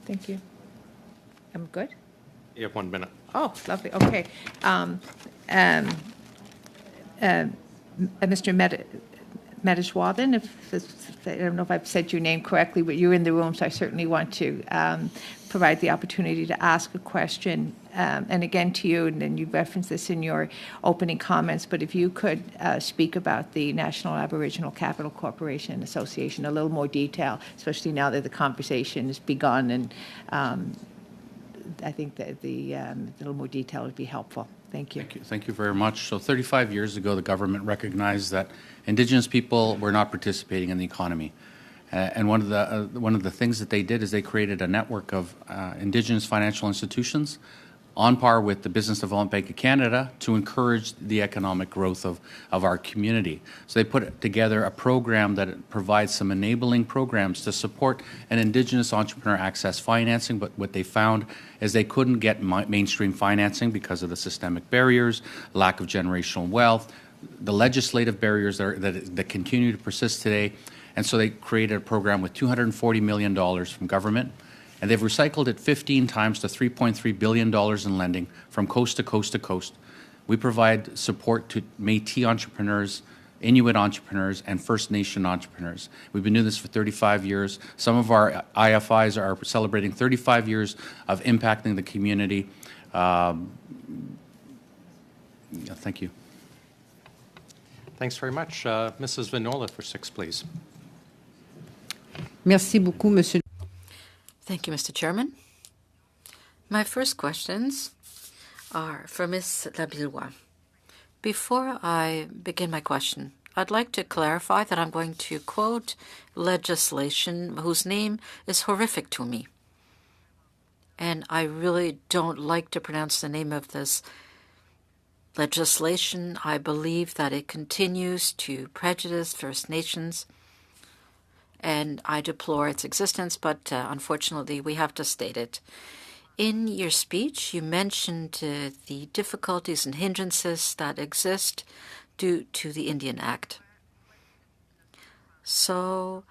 Thank you. I'm good? You have 1 minute. Oh, lovely. Okay. Mr. Medishwaban, I don't know if I've said your name correctly, but you're in the room, so I certainly want to provide the opportunity to ask a question. And again to you, and then you referenced this in your opening comments, but if you could speak about the National Aboriginal Capital Corporation Association in a little more detail, especially now that the conversation has begun, and I think that the little more detail would be helpful. Thank you. Thank you very much. So 35 years ago, the government recognized that Indigenous people were not participating in the economy. And one of the things that they did is they created a network of Indigenous financial institutions on par with the Business Development Bank of Canada to encourage the economic growth of our community. So they put together a program that provides some enabling programs to support an Indigenous entrepreneur access financing, but what they found is they couldn't get mainstream financing because of the systemic barriers, lack of generational wealth, the legislative barriers that continue to persist today. And so they created a program with $240 million from government, and they've recycled it 15 times to $3.3 billion in lending from coast to coast to coast. We provide support to Métis entrepreneurs, Inuit entrepreneurs, and First Nation entrepreneurs. We've been doing this for 35 years. Some of our IFIs are celebrating 35 years of impacting the community. Thank you. Thanks very much. Mrs. Vinola for 6, please. Merci beaucoup, Monsieur. Thank you, Mr. Chairman. My first questions are for Ms. Labillois. Before I begin my question, I'd like to clarify that I'm going to quote legislation whose name is horrific to me. And I really don't like to pronounce the name of this legislation. I believe that it continues to prejudice First Nations, and I deplore its existence, but unfortunately we have to state it. In your speech, you mentioned the difficulties and hindrances that exist due to the Indian Act. So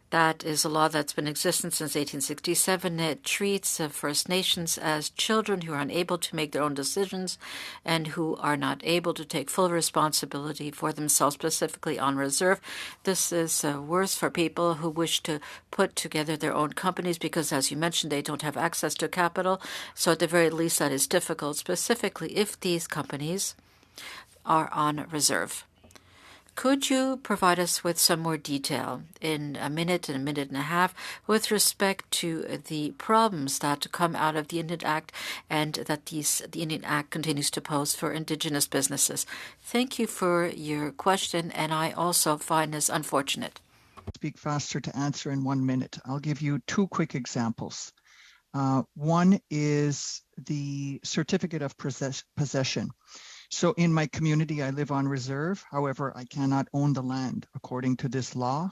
that is a law that's been in existence since 1867. It treats First Nations as children who are unable to make their own decisions and who are not able to take full responsibility for themselves, specifically on reserve. This is worse for people who wish to put together their own companies because, as you mentioned, they don't have access to capital. So at the very least, that is difficult, specifically if these companies are on reserve. Could you provide us with some more detail in a minute and a half with respect to the problems that come out of the Indian Act and that the Indian Act continues to pose for Indigenous businesses? Thank you for your question, and I also find this unfortunate. Speak faster to answer in 1 minute. I'll give you two quick examples. One is the certificate of possession. So in my community, I live on reserve. However, I cannot own the land. According to this law,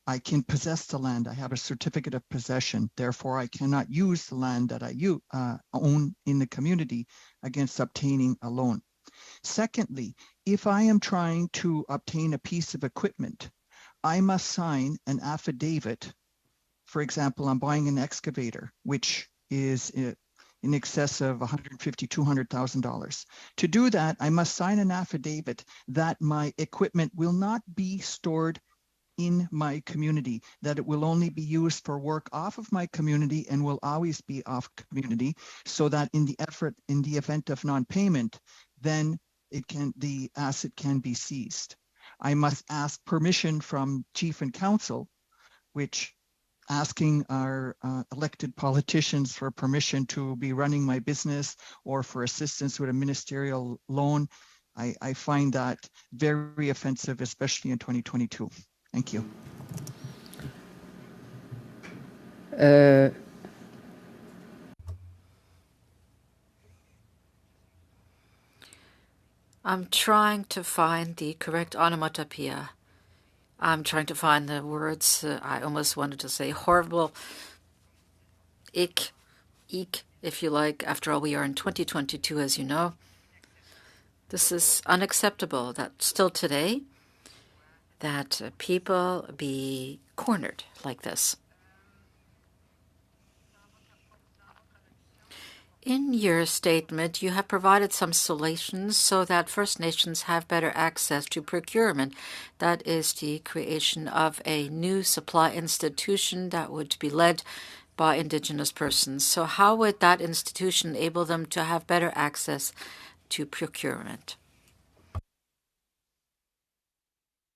I can possess the land. I have a certificate of possession. Therefore, I cannot use the land that I own in the community against obtaining a loan. Secondly, if I am trying to obtain a piece of equipment, I must sign an affidavit. For example, I'm buying an excavator, which is in excess of $150,000, $200,000. To do that, I must sign an affidavit that my equipment will not be stored in my community, that it will only be used for work off of my community and will always be off community, so that in the event of non-payment, then the asset can be seized. I must ask permission from Chief and Council, which asking our elected politicians for permission to be running my business or for assistance with a ministerial loan. I find that very offensive, especially in 2022. Thank you. I'm trying to find the correct onomatopoeia. I'm trying to find the words. I almost wanted to say horrible. Eek, if you like. After all, we are in 2022, as you know. This is unacceptable that still today that people be cornered like this. In your statement, you have provided some solutions so that First Nations have better access to procurement. That is the creation of a new supply institution that would be led by Indigenous persons. So how would that institution enable them to have better access to procurement?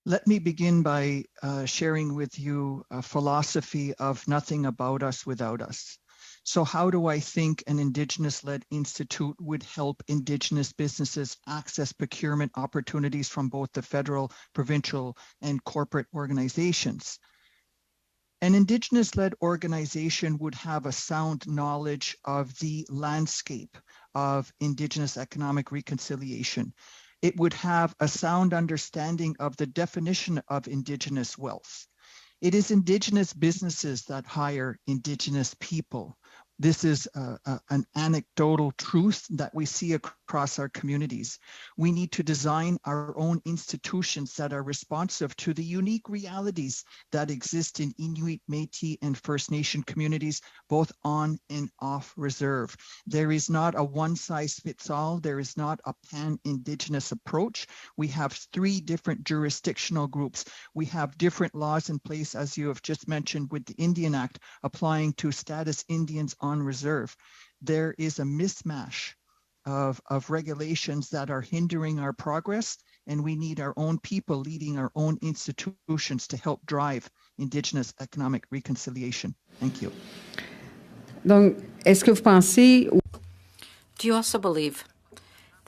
Let me begin by sharing with you a philosophy of nothing about us without us. So how do I think an Indigenous-led institute would help Indigenous businesses access procurement opportunities from both the federal, provincial, and corporate organizations? An Indigenous-led organization would have a sound knowledge of the landscape of Indigenous economic reconciliation. It would have a sound understanding of the definition of Indigenous wealth. It is Indigenous businesses that hire Indigenous people. This is an anecdotal truth that we see across our communities. We need to design our own institutions that are responsive to the unique realities that exist in Inuit, Métis, and First Nation communities, both on and off reserve. There is not a one-size-fits-all. There is not a pan-Indigenous approach. We have 3 different jurisdictional groups. We have different laws in place, as you have just mentioned, with the Indian Act applying to status Indians on reserve. There is a mismatch of regulations that are hindering our progress, and we need our own people leading our own institutions to help drive Indigenous economic reconciliation. Thank you. Donc, est-ce que vous pensez... Do you also believe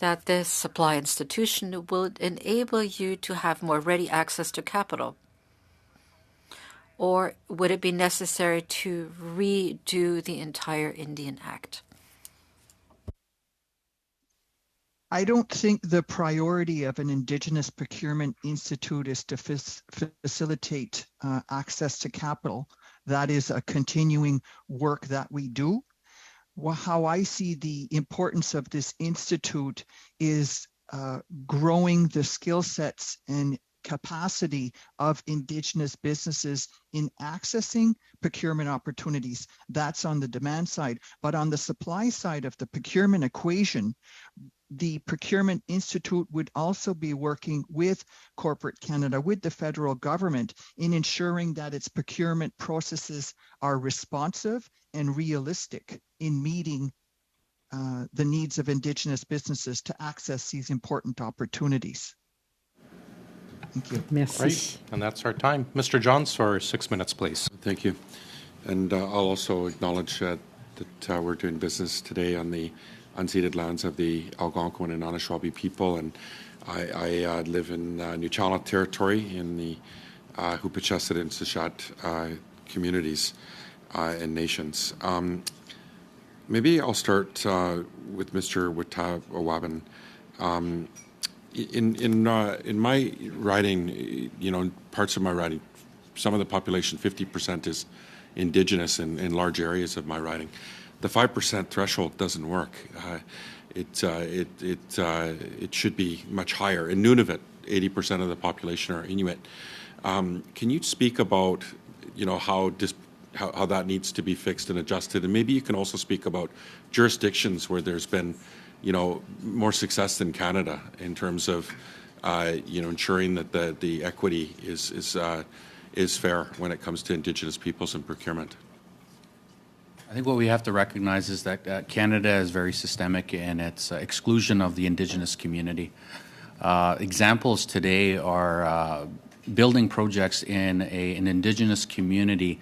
that this supply institution will enable you to have more ready access to capital? Or would it be necessary to redo the entire Indian Act? I don't think the priority of an Indigenous Procurement Institute is to facilitate access to capital. That is a continuing work that we do. Well, how I see the importance of this institute is growing the skill sets and capacity of Indigenous businesses in accessing procurement opportunities. That's on the demand side. But on the supply side of the procurement equation, the Procurement Institute would also be working with corporate Canada, with the federal government, in ensuring that its procurement processes are responsive and realistic in meeting the needs of Indigenous businesses to access these important opportunities. Thank you. Merci. Great. And that's our time. Mr. Johns for 6 minutes, please. Thank you. And I'll also acknowledge that we're doing business today on the unceded lands of the Algonquin and Anishinaabe people. And I live in Nuu-Chah territory in the Huipachesed and Sishat communities and nations. Maybe I'll start with Mr. Witawaban. In my riding, parts of my riding, some of the population, 50% is Indigenous in large areas of my riding. The 5% threshold doesn't work. It should be much higher. In Nunavut, 80% of the population are Inuit. Can you speak about, how that needs to be fixed and adjusted? And maybe you can also speak about jurisdictions where there's been, more success than Canada in terms of, ensuring that the equity is fair when it comes to Indigenous peoples and procurement. I think what we have to recognize is that Canada is very systemic in its exclusion of the Indigenous community. Examples today are building projects in an Indigenous community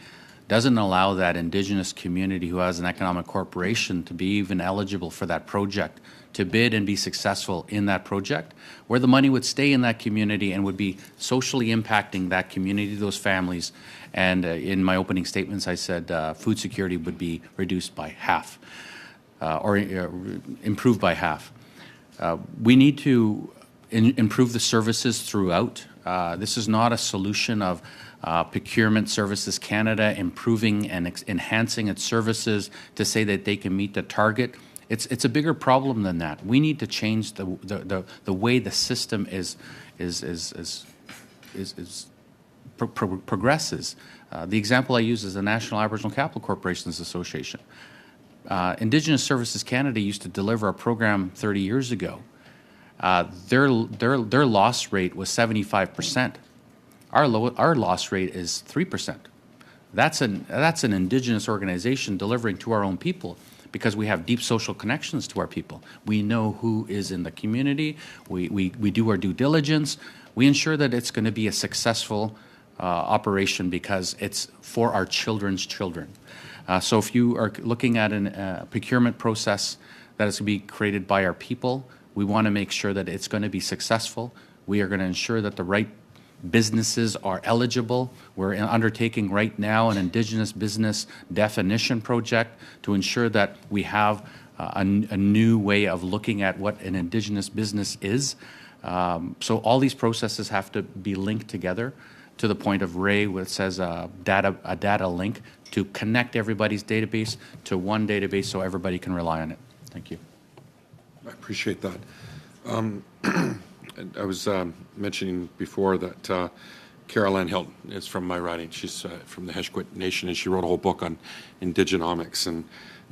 doesn't allow that Indigenous community who has an economic corporation to be even eligible for that project, to bid and be successful in that project, where the money would stay in that community and would be socially impacting that community, those families. And in my opening statements, I said food security would be reduced by half or improved by half. We need to improve the services throughout. This is not a solution of Procurement Services Canada improving and enhancing its services to say that they can meet the target. It's a bigger problem than that. We need to change the way the system progresses. The example I use is the National Aboriginal Capital Corporations Association. Indigenous Services Canada used to deliver a program 30 years ago. Their loss rate was 75%. Our loss rate is 3%. That's an Indigenous organization delivering to our own people because we have deep social connections to our people. We know who is in the community. We do our due diligence. We ensure that it's going to be a successful operation because it's for our children's children. So if you are looking at a procurement process that is going to be created by our people, we want to make sure that it's going to be successful. We are going to ensure that the right businesses are eligible. We're undertaking right now an Indigenous business definition project to ensure that we have a new way of looking at what an Indigenous business is. So all these processes have to be linked together to the point of Ray, where it says a data link to connect everybody's database to one database so everybody can rely on it. Thank you. I appreciate that. I was mentioning before that Carol Ann Hilton is from my riding. She's from the Heshquit Nation, and she wrote a whole book on indigenomics and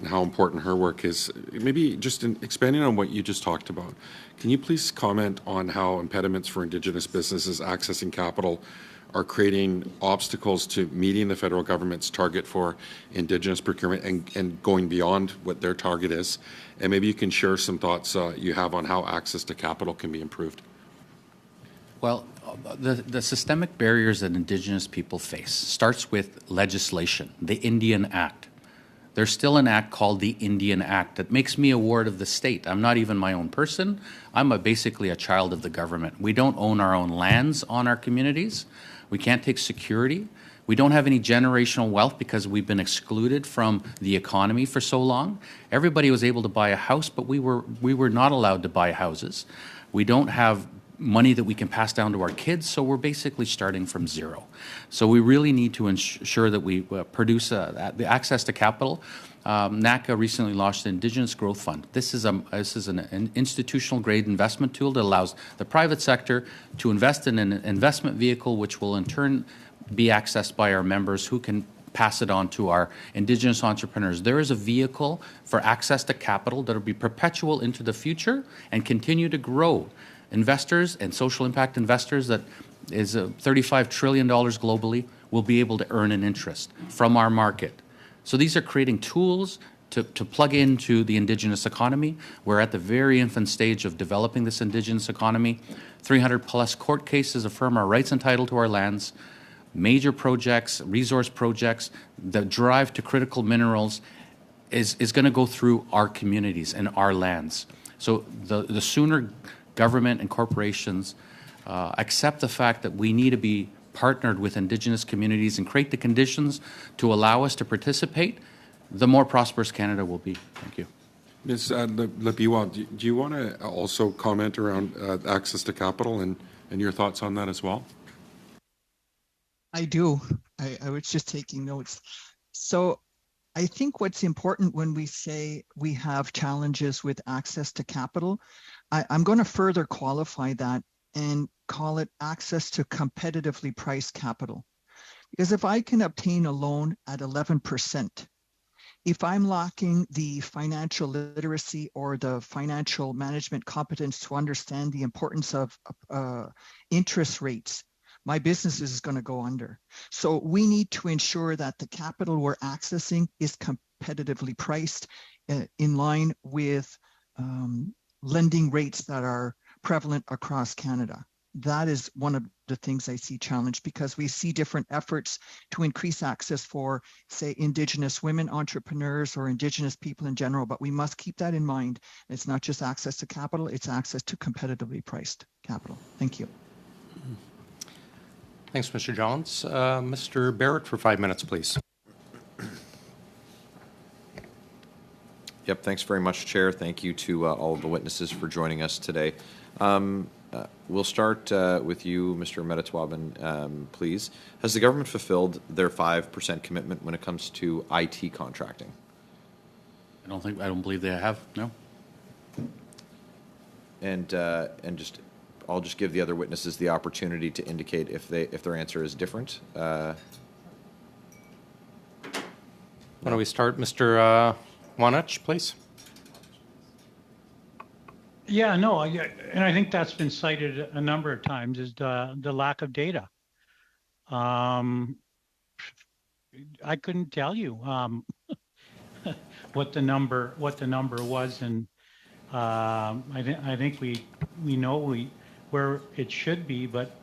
how important her work is. Maybe just expanding on what you just talked about, can you please comment on how impediments for Indigenous businesses accessing capital are creating obstacles to meeting the federal government's target for Indigenous procurement and going beyond what their target is? And maybe you can share some thoughts you have on how access to capital can be improved. Well, the systemic barriers that Indigenous people face starts with legislation, the Indian Act. there's still an act called the Indian Act that makes me a ward of the state. I'm not even my own person. I'm basically a child of the government. We don't own our own lands on our communities. We can't take security. We don't have any generational wealth because we've been excluded from the economy for so long. Everybody was able to buy a house, but we were not allowed to buy houses. We don't have money that we can pass down to our kids, so we're basically starting from zero. So we really need to ensure that we produce the access to capital. NACA recently launched the Indigenous Growth Fund. This is an institutional grade investment tool that allows the private sector to invest in an investment vehicle which will in turn be accessed by our members who can pass it on to our Indigenous entrepreneurs. There is a vehicle for access to capital that will be perpetual into the future and continue to grow. Investors and social impact investors that is $35 trillion globally will be able to earn an interest from our market. So these are creating tools to plug into the Indigenous economy. We're at the very infant stage of developing this Indigenous economy. 300 plus court cases affirm our rights and title to our lands. Major projects, resource projects, the drive to critical minerals is going to go through our communities and our lands. So the sooner government and corporations accept the fact that we need to be partnered with Indigenous communities and create the conditions to allow us to participate, the more prosperous Canada will be. Thank you. Ms. Labiwa, do you want to also comment around access to capital and your thoughts on that as well? I do. I was just taking notes. So I think what's important when we say we have challenges with access to capital, I'm going to further qualify that and call it access to competitively priced capital. Because if I can obtain a loan at 11%, if I'm lacking the financial literacy or the financial management competence to understand the importance of interest rates, my business is going to go under. So we need to ensure that the capital we're accessing is competitively priced in line with lending rates that are prevalent across Canada. That is one of the things I see challenged because we see different efforts to increase access for, say, Indigenous women entrepreneurs or Indigenous people in general, but we must keep that in mind. It's not just access to capital, it's access to competitively priced capital. Thank you. Thanks, Mr. Johns. Mr. Barrett for 5 minutes, please. Yep, thanks very much, Chair. Thank you to all of the witnesses for joining us today. We'll start with you, Mr. Metatwabin, please. Has the government fulfilled their 5% commitment when it comes to IT contracting? I don't believe they have, no. And I'll just give the other witnesses the opportunity to indicate if their answer is different. Why don't we start, Mr. Wanich, please? Yeah, no, and I think that's been cited a number of times is the lack of data. I couldn't tell you what the number was, and I think we know where it should be, but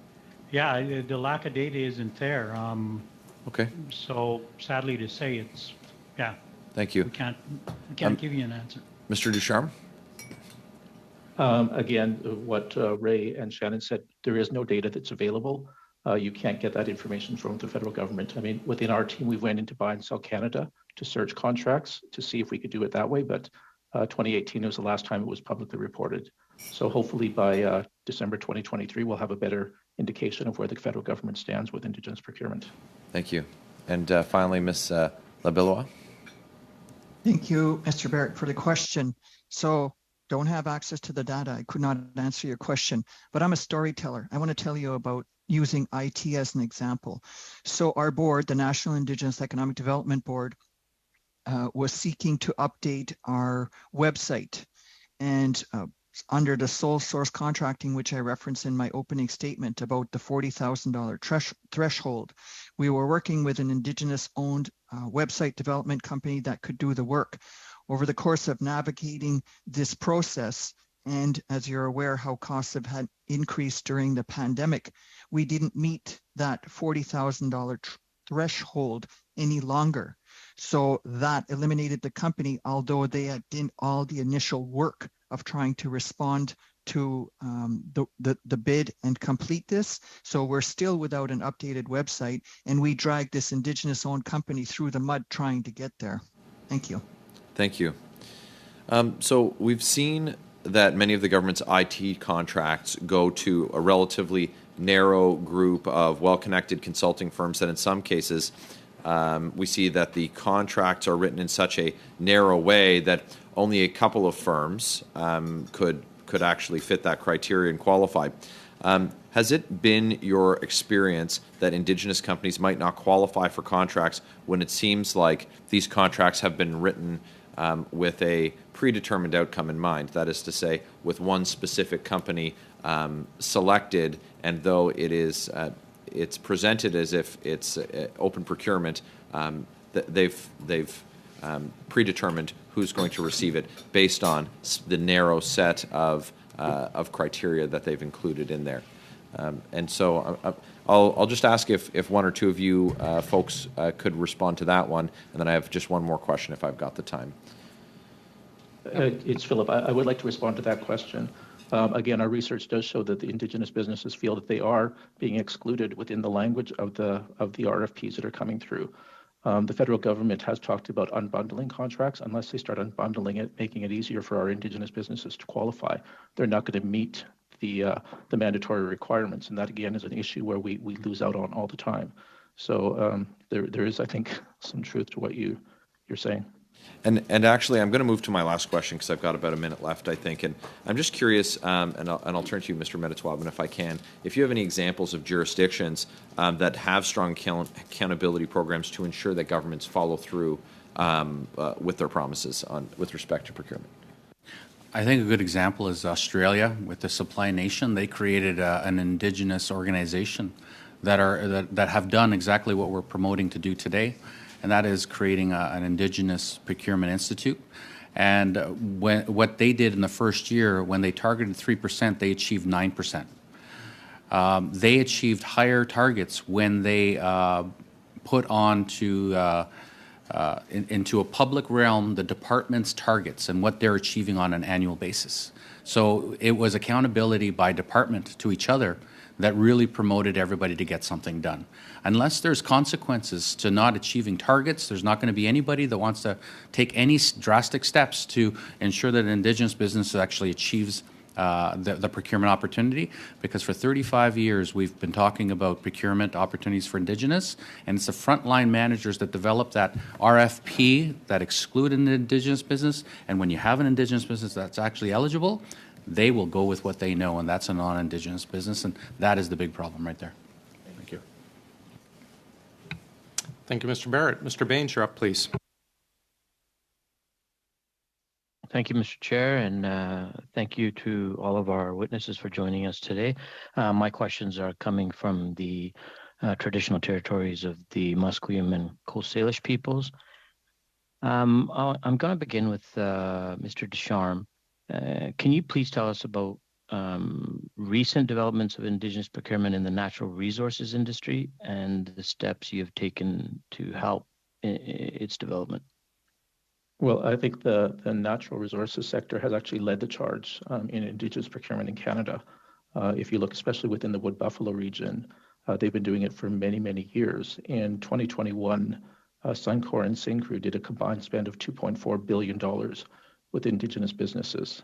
yeah, the lack of data isn't there. Okay. So sadly to say, yeah. Thank you. We can't give you an answer. Mr. Ducharme? Again, what Ray and Shannon said, there is no data that's available. You can't get that information from the federal government. I mean, within our team, we went into Buy and Sell Canada to search contracts to see if we could do it that way, but 2018 was the last time it was publicly reported. So hopefully by December 2023, we'll have a better indication of where the federal government stands with Indigenous procurement. Thank you. And finally, Ms. Labillois. Thank you, Mr. Barrett, for the question. So don't have access to the data. I could not answer your question, but I'm a storyteller. I want to tell you about using IT as an example. So our board, the National Indigenous Economic Development Board, was seeking to update our website. And under the sole source contracting, which I referenced in my opening statement about the $40,000 threshold, we were working with an Indigenous-owned website development company that could do the work. Over the course of navigating this process, and as you're aware how costs have had increased during the pandemic, we didn't meet that $40,000 threshold any longer. So that eliminated the company, although they had done all the initial work of trying to respond to the bid and complete this. So we're still without an updated website, and we dragged this Indigenous-owned company through the mud trying to get there. Thank you. Thank you. So we've seen that many of the government's IT contracts go to a relatively narrow group of well-connected consulting firms that in some cases we see that the contracts are written in such a narrow way that only a couple of firms could actually fit that criteria and qualify. Has it been your experience that Indigenous companies might not qualify for contracts when it seems like these contracts have been written with a predetermined outcome in mind? That is to say, with one specific company selected, and though it is it's presented as if it's open procurement, they've predetermined who's going to receive it based on the narrow set of criteria that they've included in there. And so I'll just ask if one or two of you folks could respond to that one, and then I have just one more question if I've got the time. It's Philip. I would like to respond to that question. Again, our research does show that the Indigenous businesses feel that they are being excluded within the language of the RFPs that are coming through. The federal government has talked about unbundling contracts. Unless they start unbundling it, making it easier for our Indigenous businesses to qualify, they're not going to meet the mandatory requirements, and that again is an issue where we lose out on all the time. So there is, I think, some truth to what you're saying. And actually, I'm going to move to my last question because I've got about a minute left, I think. And I'm just curious, and I'll turn to you, Mr. Metatwabin, if I can, if you have any examples of jurisdictions that have strong accountability programs to ensure that governments follow through with their promises with respect to procurement. I think a good example is Australia with the Supply Nation. They created an Indigenous organization that have done exactly what we're promoting to do today, and that is creating an Indigenous Procurement Institute. And what they did in the first year, when they targeted 3%, they achieved 9%. They achieved higher targets when they put on to into a public realm the department's targets and what they're achieving on an annual basis. So it was accountability by department to each other that really promoted everybody to get something done. Unless there's consequences to not achieving targets, there's not going to be anybody that wants to take any drastic steps to ensure that an Indigenous business actually achieves the procurement opportunity, because for 35 years we've been talking about procurement opportunities for Indigenous, and it's the frontline managers that develop that RFP that exclude an Indigenous business, and when you have an Indigenous business that's actually eligible, they will go with what they know, and that's a non-Indigenous business, and that is the big problem right there. Thank you. Thank you, Mr. Barrett. Mr. Baines, you're up, please. Thank you, Mr. Chair, and thank you to all of our witnesses for joining us today. My questions are coming from the traditional territories of the Musqueam and Coast Salish peoples. I'm going to begin with Mr. Ducharme. Can you please tell us about recent developments of Indigenous procurement in the natural resources industry and the steps you have taken to help its development? Well, I think the natural resources sector has actually led the charge in Indigenous procurement in Canada. If you look especially within the Wood Buffalo region, they've been doing it for many, many years. In 2021, Suncor and Syncrude did a combined spend of $2.4 billion with Indigenous businesses,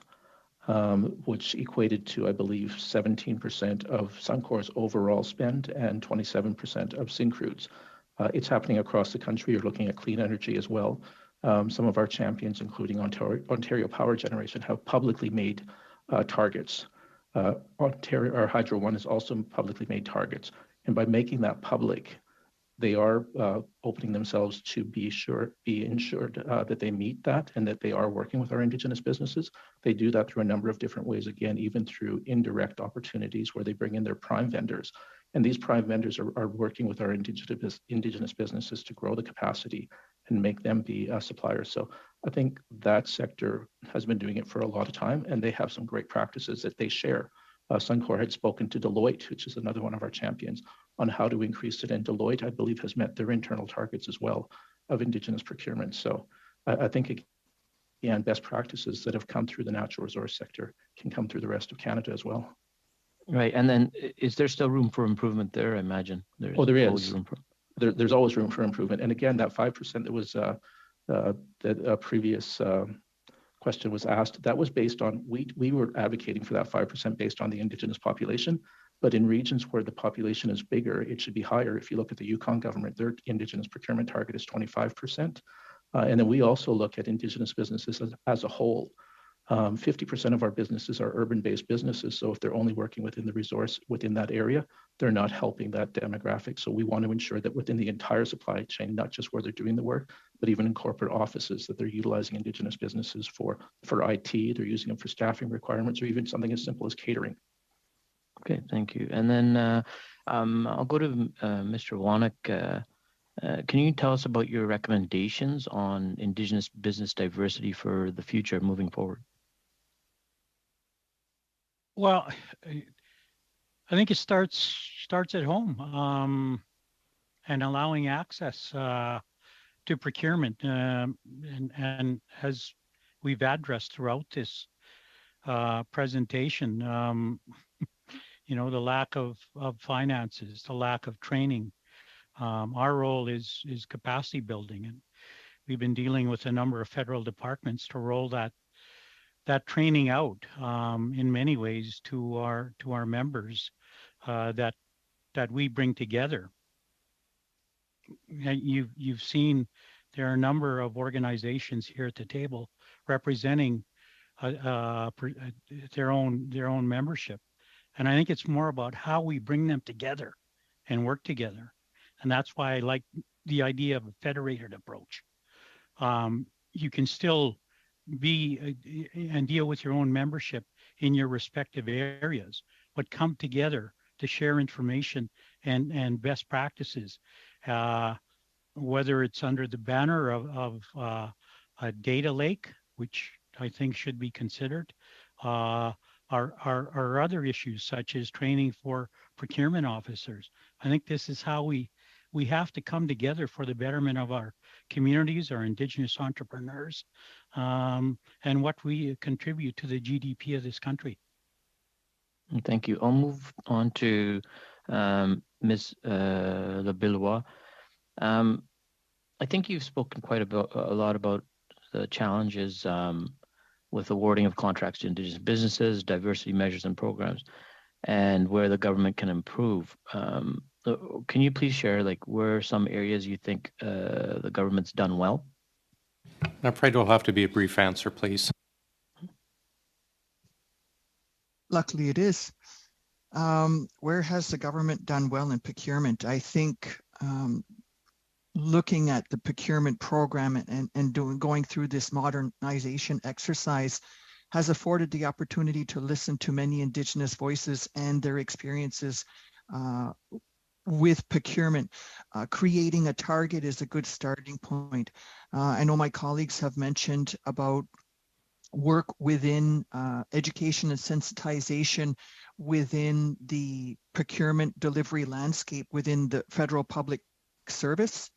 which equated to, I believe, 17% of Suncor's overall spend and 27% of Syncrude's. It's happening across the country. You're looking at clean energy as well. Some of our champions, including Ontario Power Generation, have publicly made targets. Ontario Hydro One has also publicly made targets. And by making that public, they are opening themselves to be ensured that they meet that and that they are working with our Indigenous businesses. They do that through a number of different ways, again, even through indirect opportunities where they bring in their prime vendors. And these prime vendors are working with our Indigenous businesses to grow the capacity and make them be suppliers. So I think that sector has been doing it for a lot of time, and they have some great practices that they share. Suncor had spoken to Deloitte, which is another one of our champions, on how to increase it, and Deloitte, I believe, has met their internal targets as well. of Indigenous procurement. So I think, again, best practices that have come through the natural resource sector can come through the rest of Canada as well. Right. And then is there still room for improvement there? I imagine there's there always is. room for. There's always room for improvement. And again, that 5% that was that a previous question was asked, that was based on, we were advocating for that 5% based on the Indigenous population. But in regions where the population is bigger, it should be higher. If you look at the Yukon government, their Indigenous procurement target is 25%. And then we also look at Indigenous businesses as a whole. 50% of our businesses are urban-based businesses. So if they're only working within the resource within that area, they're not helping that demographic. So we want to ensure that within the entire supply chain, not just where they're doing the work, but even in corporate offices, that they're utilizing Indigenous businesses for IT, they're using them for staffing requirements, or even something as simple as catering. Okay, thank you. And then I'll go to Mr. Wanek. Can you tell us about your recommendations on Indigenous business diversity for the future moving forward? Well, I think it starts at home, and allowing access to procurement, and as we've addressed throughout this presentation, the lack of finances, the lack of training. Our role is capacity building, and we've been dealing with a number of federal departments to roll that training out in many ways to our members that we bring together. You've seen there are a number of organizations here at the table representing their own membership, and I think it's more about how we bring them together and work together, and that's why I like the idea of a federated approach. You can still be and deal with your own membership in your respective areas, but come together to share information and best practices, whether it's under the banner of a data lake, which I think should be considered, are other issues such as training for procurement officers. I think this is how we have to come together for the betterment of our communities, our Indigenous entrepreneurs, and what we contribute to the GDP of this country. Thank you. I'll move on to Ms. Labillois. I think you've spoken quite a lot about the challenges with awarding of contracts to Indigenous businesses, diversity measures and programs, and where the government can improve. Can you please share where some areas you think the government's done well? I'm afraid it'll have to be a brief answer, please. Luckily it is. Where has the government done well in procurement? I think looking at the procurement program and going through this modernization exercise has afforded the opportunity to listen to many Indigenous voices and their experiences with procurement. Creating a target is a good starting point. I know my colleagues have mentioned about work within education and sensitization within the procurement delivery landscape within the federal public service.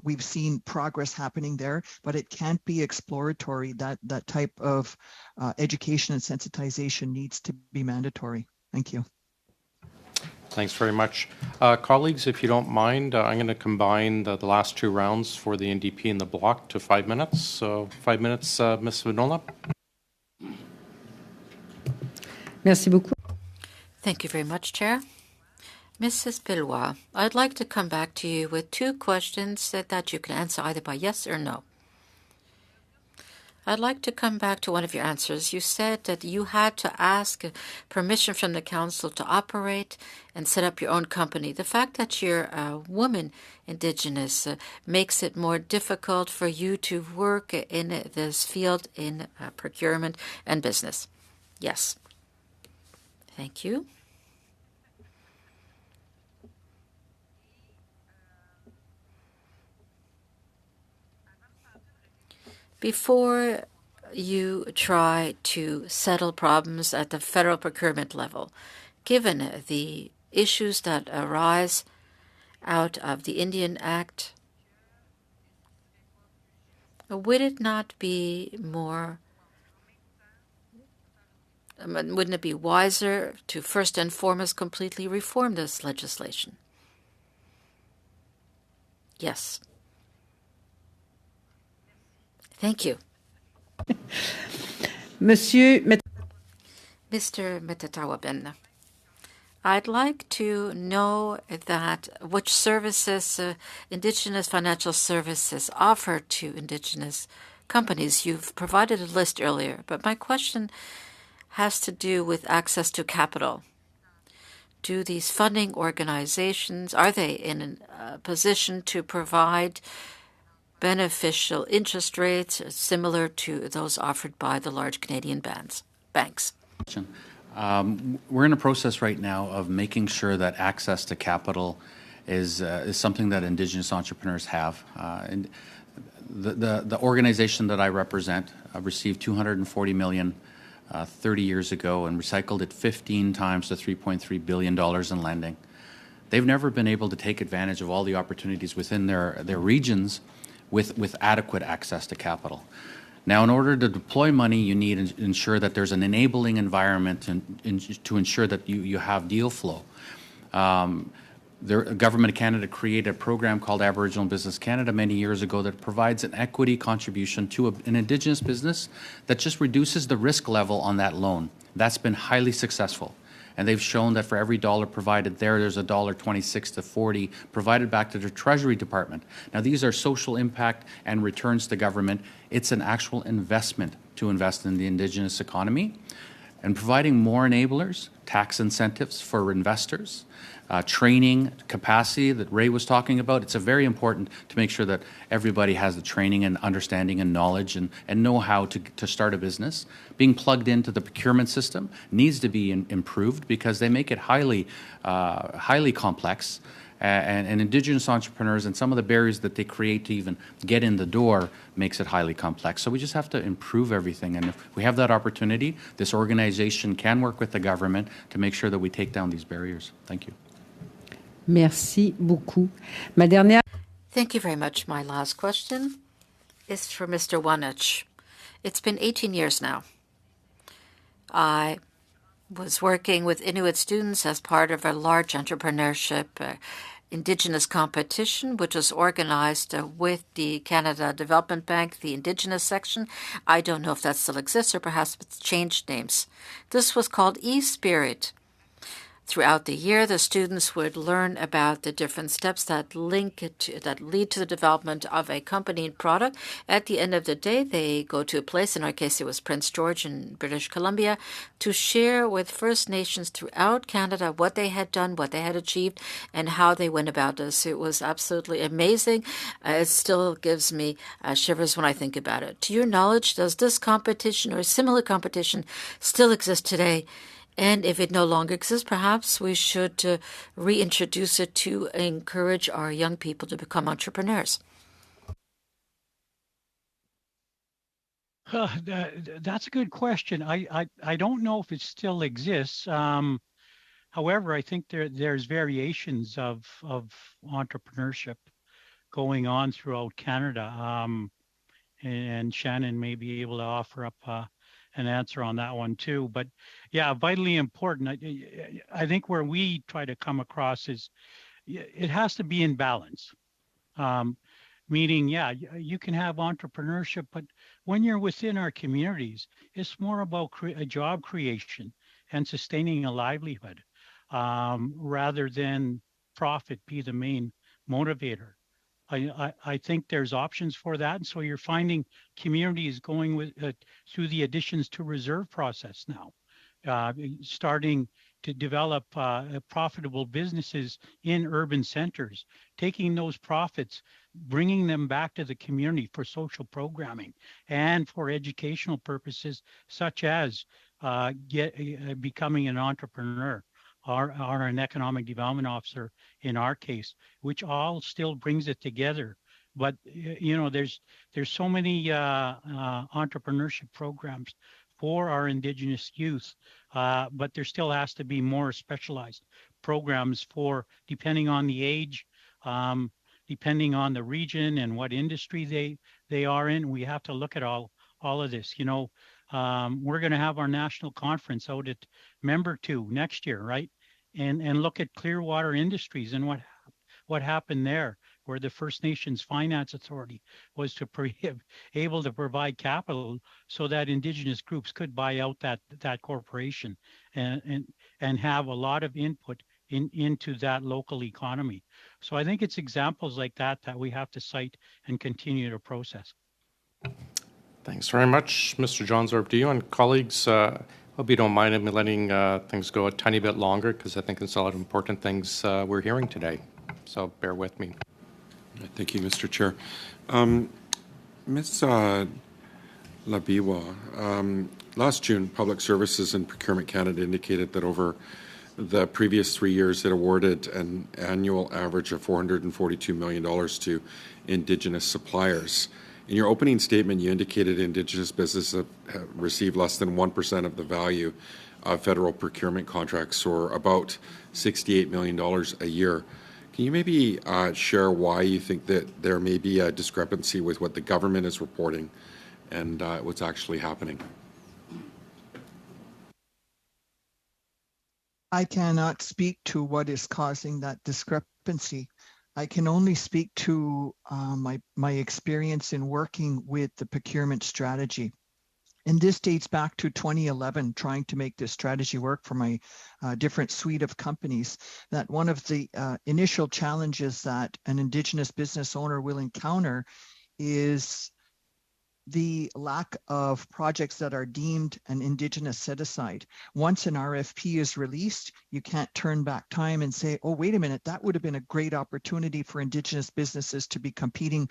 We've seen progress happening there, but it can't be exploratory. That type of education and sensitization needs to be mandatory. Thank you. Thanks very much. Colleagues, if you don't mind, I'm going to combine the last two rounds for the NDP and the bloc to 5 minutes. So 5 minutes, Ms. Vinola. Merci beaucoup. Thank you very much, Chair. Mrs. Bilwa, I'd like to come back to you with two questions that you can answer either by yes or no. I'd like to come back to one of your answers. You said that you had to ask permission from the council to operate and set up your own company. The fact that you're a woman Indigenous makes it more difficult for you to work in this field in procurement and business. Yes. Thank you. Before you try to settle problems at the federal procurement level, given the issues that arise out of the Indian Act Would it not be more, wouldn't it be wiser to first and foremost completely reform this legislation? Yes. Thank you. Monsieur Mr. Metatawaben, I'd like to know that which services, Indigenous financial services, offer to Indigenous companies. You've provided a list earlier, but my question has to do with access to capital. Do these funding organizations, are they in a position to provide beneficial interest rates similar to those offered by the large Canadian banks? We're in a process right now of making sure that access to capital is something that Indigenous entrepreneurs have. And the organization that I represent received $240 million 30 years ago and recycled it 15 times to $3.3 billion in lending. They've never been able to take advantage of all the opportunities within their regions with adequate access to capital. Now, in order to deploy money, you need to ensure that there's an enabling environment to ensure that you have deal flow. The Government of Canada created a program called Aboriginal Business Canada many years ago that provides an equity contribution to an Indigenous business that just reduces the risk level on that loan. That's been highly successful. And they've shown that for every dollar provided there's $1.26 to 40 provided back to the Treasury Department. Now, these are social impact and returns to government. It's an actual investment to invest in the Indigenous economy and providing more enablers, tax incentives for investors, training capacity that Ray was talking about. It's very important to make sure that everybody has the training and understanding and knowledge and know how to start a business. Being plugged into the procurement system needs to be improved because they make it highly complex. And Indigenous entrepreneurs and some of the barriers that they create to even get in the door makes it highly complex. So we just have to improve everything. And if we have that opportunity, this organization can work with the government to make sure that we take down these barriers. Thank you. Merci beaucoup. Ma dernière... Thank you very much. My last question is for Mr. Wanich. It's been 18 years now. I was working with Inuit students as part of a large entrepreneurship Indigenous competition, which was organized with the Canada Development Bank, the Indigenous section. I don't know if that still exists or perhaps it's changed names. This was called E-Spirit. Throughout the year, the students would learn about the different steps that lead to the development of a company and product. At the end of the day, they go to a place, in our case it was Prince George in British Columbia, to share with First Nations throughout Canada what they had done, what they had achieved, and how they went about this. It was absolutely amazing. It still gives me shivers when I think about it. To your knowledge, does this competition or a similar competition still exist today? And if it no longer exists, perhaps we should reintroduce it to encourage our young people to become entrepreneurs. That's a good question. I don't know if it still exists. However, I think there's variations of entrepreneurship going on throughout Canada. And Shannon may be able to offer up an answer on that one too. But yeah, vitally important. I think where we try to come across is it has to be in balance. Meaning, yeah, you can have entrepreneurship, but when you're within our communities, it's more about a job creation and sustaining a livelihood rather than profit be the main motivator. I think there's options for that. And so you're finding communities going with through the additions to reserve process now, starting to develop profitable businesses in urban centers, taking those profits, bringing them back to the community for social programming and for educational purposes, such as becoming an entrepreneur. Or an economic development officer in our case, which all still brings it together. But you know, there's so many entrepreneurship programs for our Indigenous youth, but there still has to be more specialized programs for, depending on the age, depending on the region and what industry they are in. We have to look at all of this. We're going to have our national conference out at Member 2 next year, right? And look at Clearwater Industries and what happened there, where the First Nations Finance Authority was able to provide capital so that Indigenous groups could buy out that corporation and have a lot of input into that local economy. So I think it's examples like that we have to cite and continue to process. Thanks very much, Mr. Johnsdorf, to you. And colleagues, hope you don't mind me letting things go a tiny bit longer, because I think there's a lot of important things we're hearing today. So bear with me. Thank you, Mr. Chair. Ms. Labiwa, last June, Public Services and Procurement Canada indicated that over the previous 3 years, it awarded an annual average of $442 million to Indigenous suppliers. In your opening statement, you indicated Indigenous businesses have received less than 1% of the value of federal procurement contracts, or about $68 million a year. Can you maybe share why you think that there may be a discrepancy with what the government is reporting and what's actually happening? I cannot speak to what is causing that discrepancy. I can only speak to my experience in working with the procurement strategy. And this dates back to 2011, trying to make this strategy work for my different suite of companies. That one of the initial challenges that an Indigenous business owner will encounter is the lack of projects that are deemed an Indigenous set-aside. Once an RFP is released, you can't turn back time and say, oh, wait a minute, that would have been a great opportunity for Indigenous businesses to be competing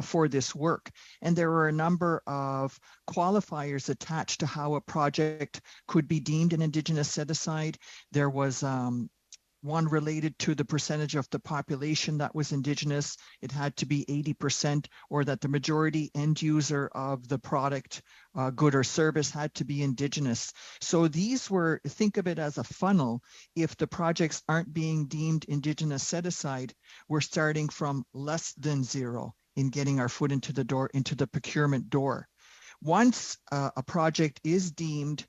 for this work. And there were a number of qualifiers attached to how a project could be deemed an Indigenous set-aside. There was one related to the percentage of the population that was Indigenous. It had to be 80%, or that the majority end user of the product, good or service, had to be Indigenous. So these were, think of it as a funnel. If the projects aren't being deemed Indigenous set aside, we're starting from less than zero in getting our foot into the door, into the procurement door. Once a project is deemed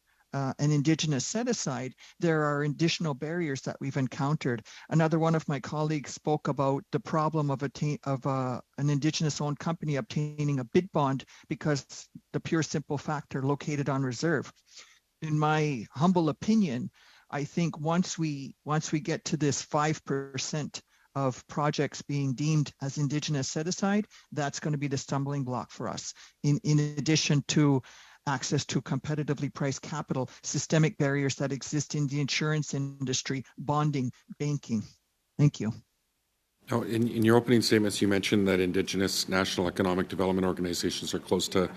an Indigenous set-aside, there are additional barriers that we've encountered. Another one of my colleagues spoke about the problem of an Indigenous-owned company obtaining a bid bond because the pure simple fact they're located on reserve. In my humble opinion, I think once we get to this 5% of projects being deemed as Indigenous set-aside, that's going to be the stumbling block for us. In addition to access to competitively priced capital, systemic barriers that exist in the insurance industry, bonding, banking. Thank you. Now, in your opening statements, you mentioned that Indigenous National Economic Development Organizations are close to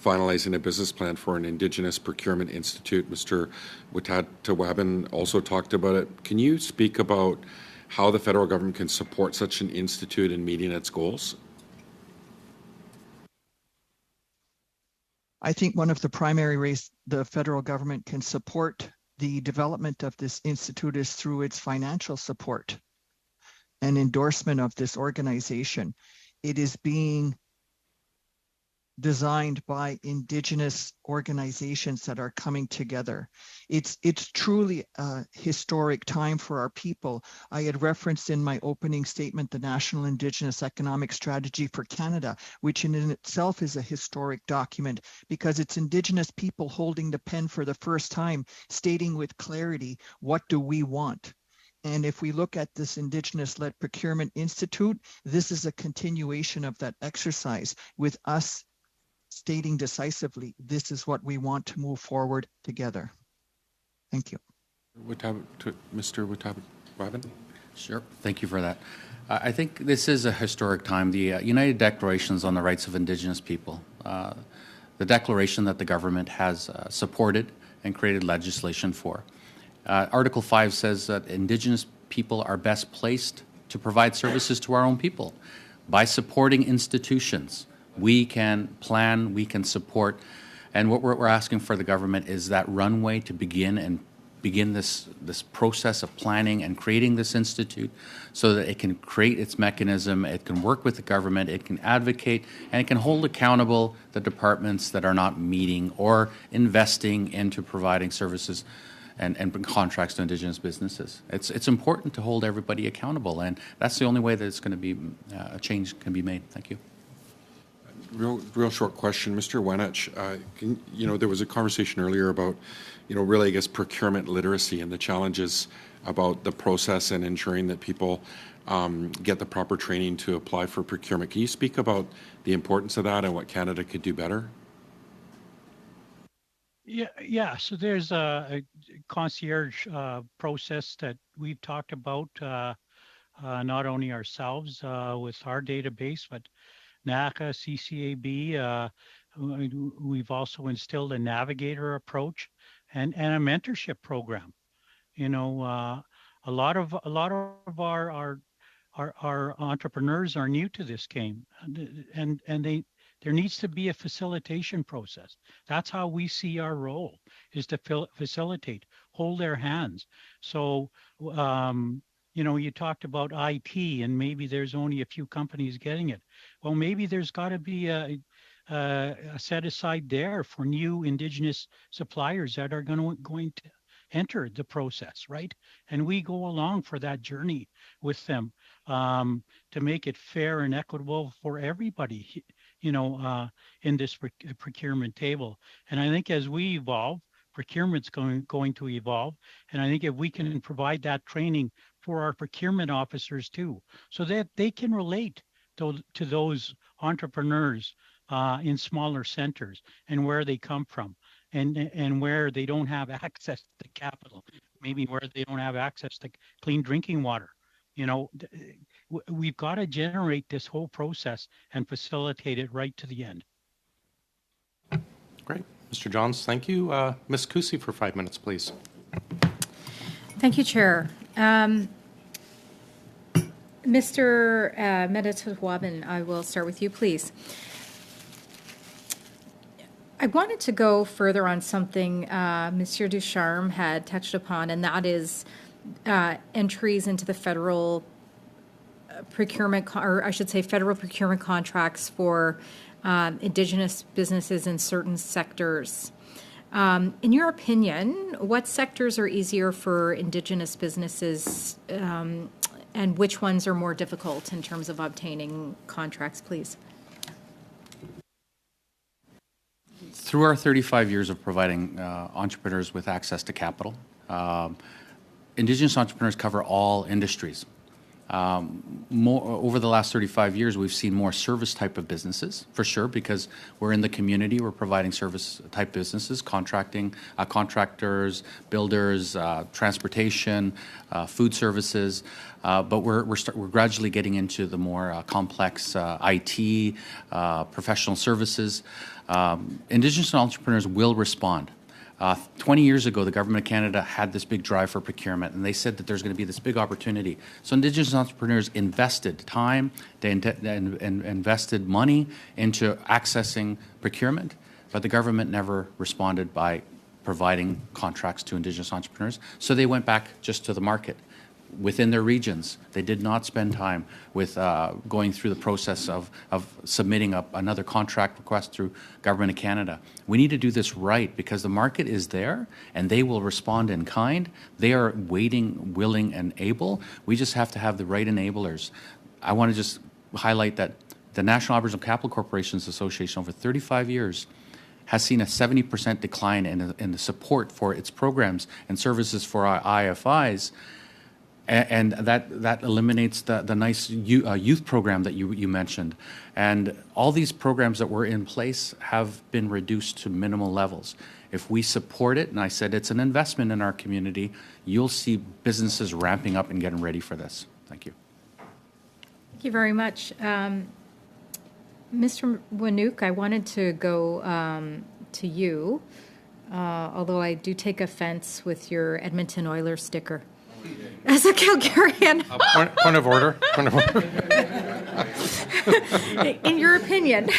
finalizing a business plan for an Indigenous Procurement Institute. Mr. Wittatawabin also talked about it. Can you speak about how the federal government can support such an institute in meeting its goals? I think one of the primary ways the federal government can support the development of this institute is through its financial support and endorsement of this organization. It is being designed by Indigenous organizations that are coming together. It's truly a historic time for our people. I had referenced in my opening statement the National Indigenous Economic Strategy for Canada, which in itself is a historic document because it's Indigenous people holding the pen for the first time, stating with clarity, what do we want? And if we look at this Indigenous-led Procurement Institute, this is a continuation of that exercise with us stating decisively, this is what we want to move forward together. Thank you. Mr. Wittatawabin? Sure. Thank you for that. I think this is a historic time. The United Declarations on the Rights of Indigenous People, the declaration that the government has supported and created legislation for. Article 5 says that Indigenous people are best placed to provide services to our own people by supporting institutions. We can plan, we can support, and what we're asking for the government is that runway to begin and begin this process of planning and creating this institute so that it can create its mechanism, it can work with the government, it can advocate, and it can hold accountable the departments that are not meeting or investing into providing services and contracts to Indigenous businesses. It's important to hold everybody accountable, and that's the only way that it's going to be a change can be made. Thank you. Real short question, Mr. Wenich. There was a conversation earlier about, really, I guess, procurement literacy and the challenges about the process and ensuring that people get the proper training to apply for procurement. Can you speak about the importance of that and what Canada could do better? Yeah. So there's a concierge process that we've talked about, not only ourselves with our database, but NACA, CCAB. We've also instilled a navigator approach and a mentorship program. A lot of our entrepreneurs are new to this game, and there needs to be a facilitation process. That's how we see our role, is to facilitate, hold their hands. So, you talked about IT, and maybe there's only a few companies getting it. Well, maybe there's got to be a set aside there for new Indigenous suppliers that are going to enter the process, right? And we go along for that journey with them to make it fair and equitable for everybody, in this procurement table. And I think as we evolve, procurement's going to evolve. And I think if we can provide that training for our procurement officers too, so that they can relate to those entrepreneurs in smaller centers and where they come from, and where they don't have access to capital, maybe where they don't have access to clean drinking water. We've got to generate this whole process and facilitate it right to the end. Great. Mr. Johns, thank you. Ms. Kusi for 5 minutes, please. Thank you, Chair. Mr. Medetwaban, I will start with you, please. I wanted to go further on something Monsieur Ducharme had touched upon, and that is entries into the federal procurement, or I should say federal procurement contracts for Indigenous businesses in certain sectors. In your opinion, what sectors are easier for Indigenous businesses and which ones are more difficult in terms of obtaining contracts, please? Through our 35 years of providing entrepreneurs with access to capital, Indigenous entrepreneurs cover all industries. Over the last 35 years, we've seen more service type of businesses, for sure, because we're in the community, we're providing service type businesses, contractors, builders, transportation, food services, but we're gradually getting into the more complex IT, professional services. Indigenous entrepreneurs will respond. 20 years ago, the Government of Canada had this big drive for procurement, and they said that there's going to be this big opportunity. So Indigenous entrepreneurs invested time, they invested money into accessing procurement, but the government never responded by providing contracts to Indigenous entrepreneurs. So they went back just to the market within their regions. They did not spend time with going through the process of submitting another contract request through Government of Canada. We need to do this right because the market is there and they will respond in kind. They are waiting, willing, and able. We just have to have the right enablers. I want to just highlight that the National Aboriginal Capital Corporations Association over 35 years has seen a 70% decline in the support for its programs and services for our IFIs. And that eliminates the nice youth program that you mentioned. And all these programs that were in place have been reduced to minimal levels. If we support it, and I said it's an investment in our community, you'll see businesses ramping up and getting ready for this. Thank you. Thank you very much. Mr. Wanook, I wanted to go to you, although I do take offense with your Edmonton Oilers sticker. As a Calgarian. Point of order. In your opinion,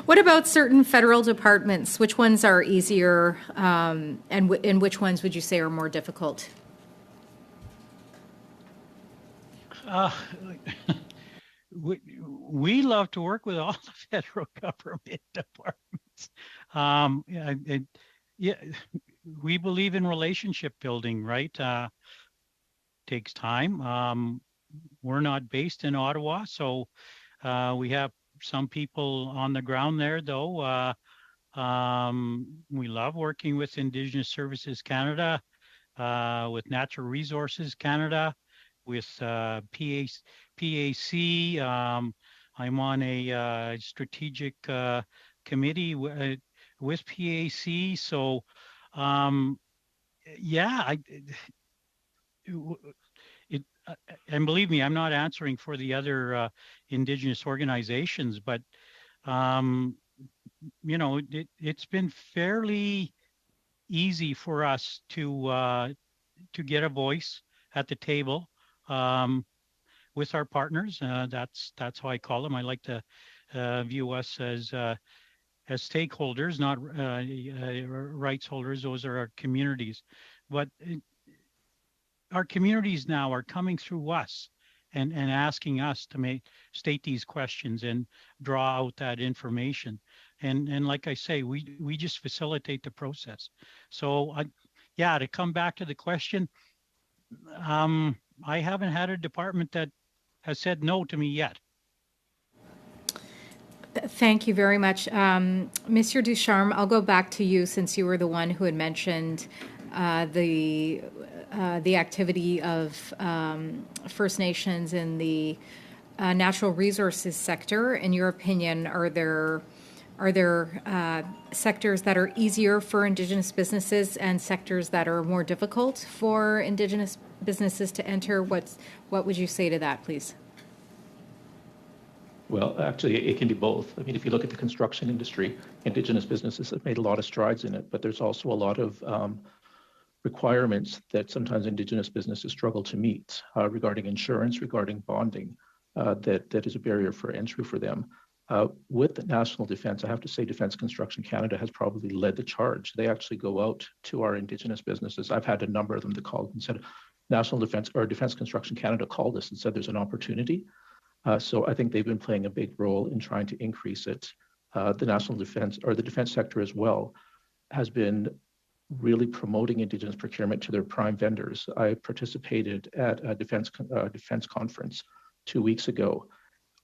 What about certain federal departments? Which ones are easier, and which ones would you say are more difficult? We love to work with all the federal government departments. Yeah, we believe in relationship building, right? Takes time. We're not based in Ottawa, so we have some people on the ground there, though. We love working with Indigenous Services Canada, with Natural Resources Canada, with PAC. I'm on a strategic committee with PAC. So, yeah, and believe me, I'm not answering for the other Indigenous organizations, but it's been fairly easy for us to get a voice at the table with our partners. That's how I call them. I like to view us as stakeholders, not rights holders. Those are our communities, but our communities now are coming through us and asking us to state these questions and draw out that information. And like I say, we just facilitate the process. So to come back to the question, I haven't had a department that has said no to me yet. Thank you very much. Mr. Ducharme, I'll go back to you since you were the one who had mentioned the activity of First Nations in the natural resources sector. In your opinion, are there sectors that are easier for Indigenous businesses and sectors that are more difficult for Indigenous businesses to enter? What would you say to that, please? Well, actually, it can be both. I mean, if you look at the construction industry, Indigenous businesses have made a lot of strides in it, but there's also a lot of requirements that sometimes Indigenous businesses struggle to meet regarding insurance, regarding bonding, that is a barrier for entry for them. With the national defense, I have to say Defence Construction Canada has probably led the charge. They actually go out to our Indigenous businesses. I've had a number of them that called and said, National Defense or Defence Construction Canada called us and said there's an opportunity. So I think they've been playing a big role in trying to increase it. The national defense or the defense sector as well has been really promoting Indigenous procurement to their prime vendors. I participated at a defense conference 2 weeks ago.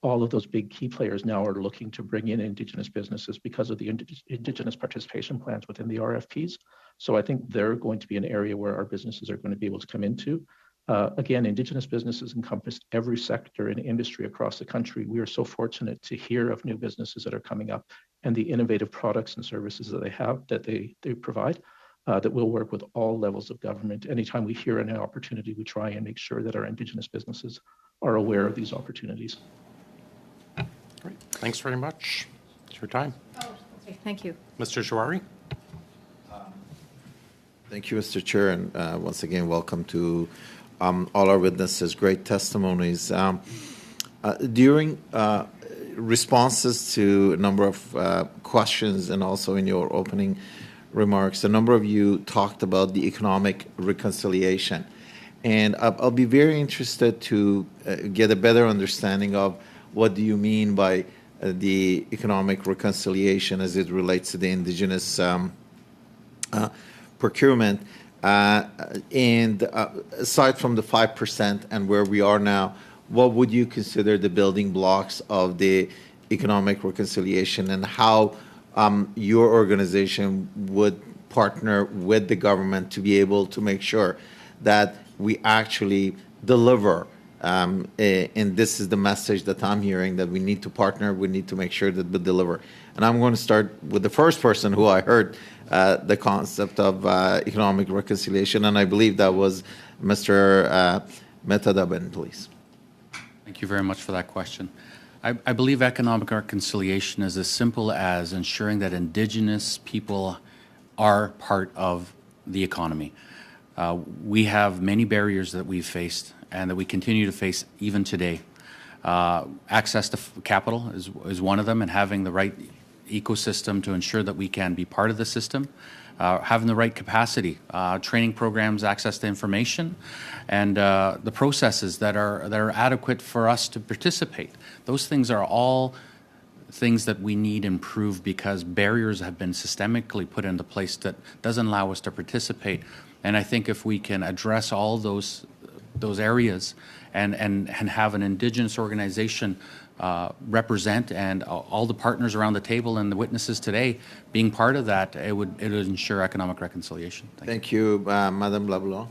All of those big key players now are looking to bring in Indigenous businesses because of the Indigenous participation plans within the RFPs. So I think they're going to be an area where our businesses are going to be able to come into. Again, Indigenous businesses encompass every sector and industry across the country. We are so fortunate to hear of new businesses that are coming up and the innovative products and services that they have, that they provide, that will work with all levels of government. Anytime we hear an opportunity, we try and make sure that our Indigenous businesses are aware of these opportunities. Great. Thanks very much. It's your time. Okay, thank you. Mr. Jouari. Thank you, Mr. Chair, and once again, welcome to all our witnesses. Great testimonies. During responses to a number of questions and also in your opening remarks, a number of you talked about the economic reconciliation. And I'll be very interested to get a better understanding of what do you mean by the economic reconciliation as it relates to the Indigenous procurement. And aside from the 5% and where we are now, what would you consider the building blocks of the economic reconciliation, and how your organization would partner with the government to be able to make sure that we actually deliver? And this is the message that I'm hearing, that we need to partner, we need to make sure that we deliver. And I'm going to start with the first person who I heard the concept of economic reconciliation, and I believe that was Mr. Metadaben, please. Thank you very much for that question. I believe economic reconciliation is as simple as ensuring that Indigenous people are part of the economy. We have many barriers that we've faced and that we continue to face even today. Access to capital is one of them, and having the right ecosystem to ensure that we can be part of the system, having the right capacity, training programs, access to information, and the processes that are adequate for us to participate. Those things are all things that we need improved because barriers have been systemically put into place that doesn't allow us to participate. And I think if we can address all those areas and have an Indigenous organization represent and all the partners around the table and the witnesses today being part of that, it would ensure economic reconciliation. Thank you, Madame Laboulo.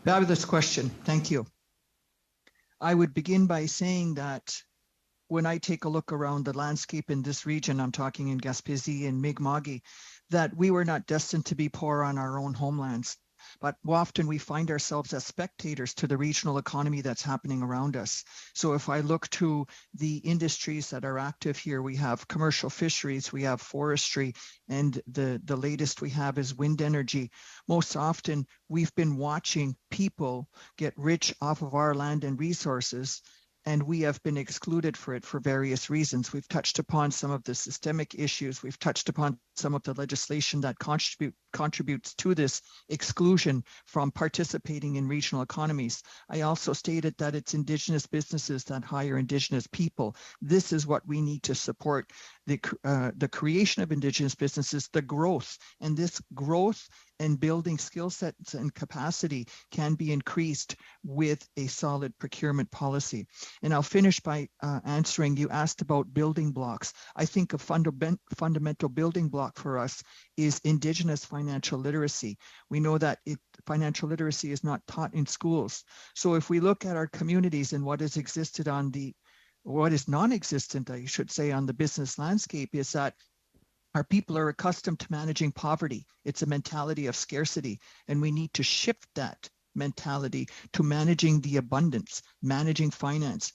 Fabulous question. Thank you. I would begin by saying that when I take a look around the landscape in this region, I'm talking in Gaspésie and Mi'kmaq, that we were not destined to be poor on our own homelands. But often we find ourselves as spectators to the regional economy that's happening around us. So if I look to the industries that are active here, we have commercial fisheries, we have forestry, and the latest we have is wind energy. Most often we've been watching people get rich off of our land and resources, and we have been excluded for it for various reasons. We've touched upon some of the systemic issues. We've touched upon some of the legislation that contributes to this exclusion from participating in regional economies. I also stated that it's Indigenous businesses that hire Indigenous people. This is what we need to support, the creation of Indigenous businesses, the growth, and this growth and building skill sets and capacity can be increased with a solid procurement policy. And I'll finish by answering, you asked about building blocks. I think a fundamental building block for us is Indigenous financial literacy. We know that financial literacy is not taught in schools. So if we look at our communities and what has existed what is non-existent, I should say, on the business landscape is that our people are accustomed to managing poverty. It's a mentality of scarcity, and we need to shift that mentality to managing the abundance, managing finance,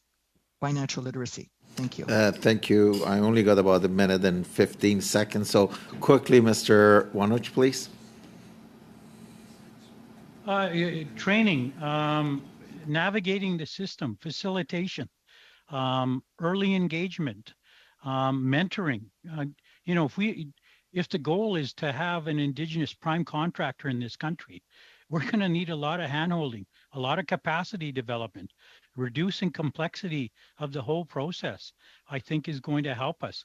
financial literacy. Thank you. Thank you. I only got about a minute and 15 seconds. So quickly, Mr. Wanuch, please. Training, navigating the system, facilitation, early engagement, mentoring. If the goal is to have an Indigenous prime contractor in this country, we're going to need a lot of handholding, a lot of capacity development. Reducing complexity of the whole process, I think, is going to help us.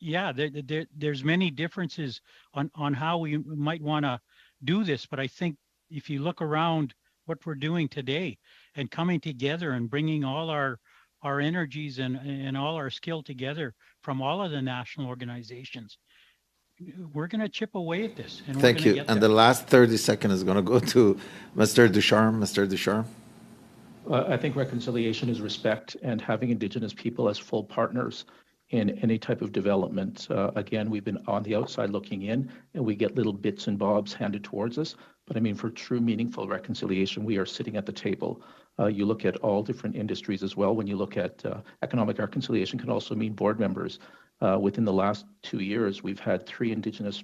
There's many differences on how we might want to do this, but I think if you look around what we're doing today and coming together and bringing all our energies and all our skill together from all of the national organizations, we're going to chip away at this. And Thank you. And the last 30 seconds is going to go to Mr. Ducharme. Mr. Ducharme. I think reconciliation is respect and having Indigenous people as full partners in any type of development. Again, we've been on the outside looking in, and we get little bits and bobs handed towards us. But I mean, for true meaningful reconciliation, we are sitting at the table. You look at all different industries as well. When you look at economic reconciliation, can also mean board members. Within the last 2 years, we've had 3 Indigenous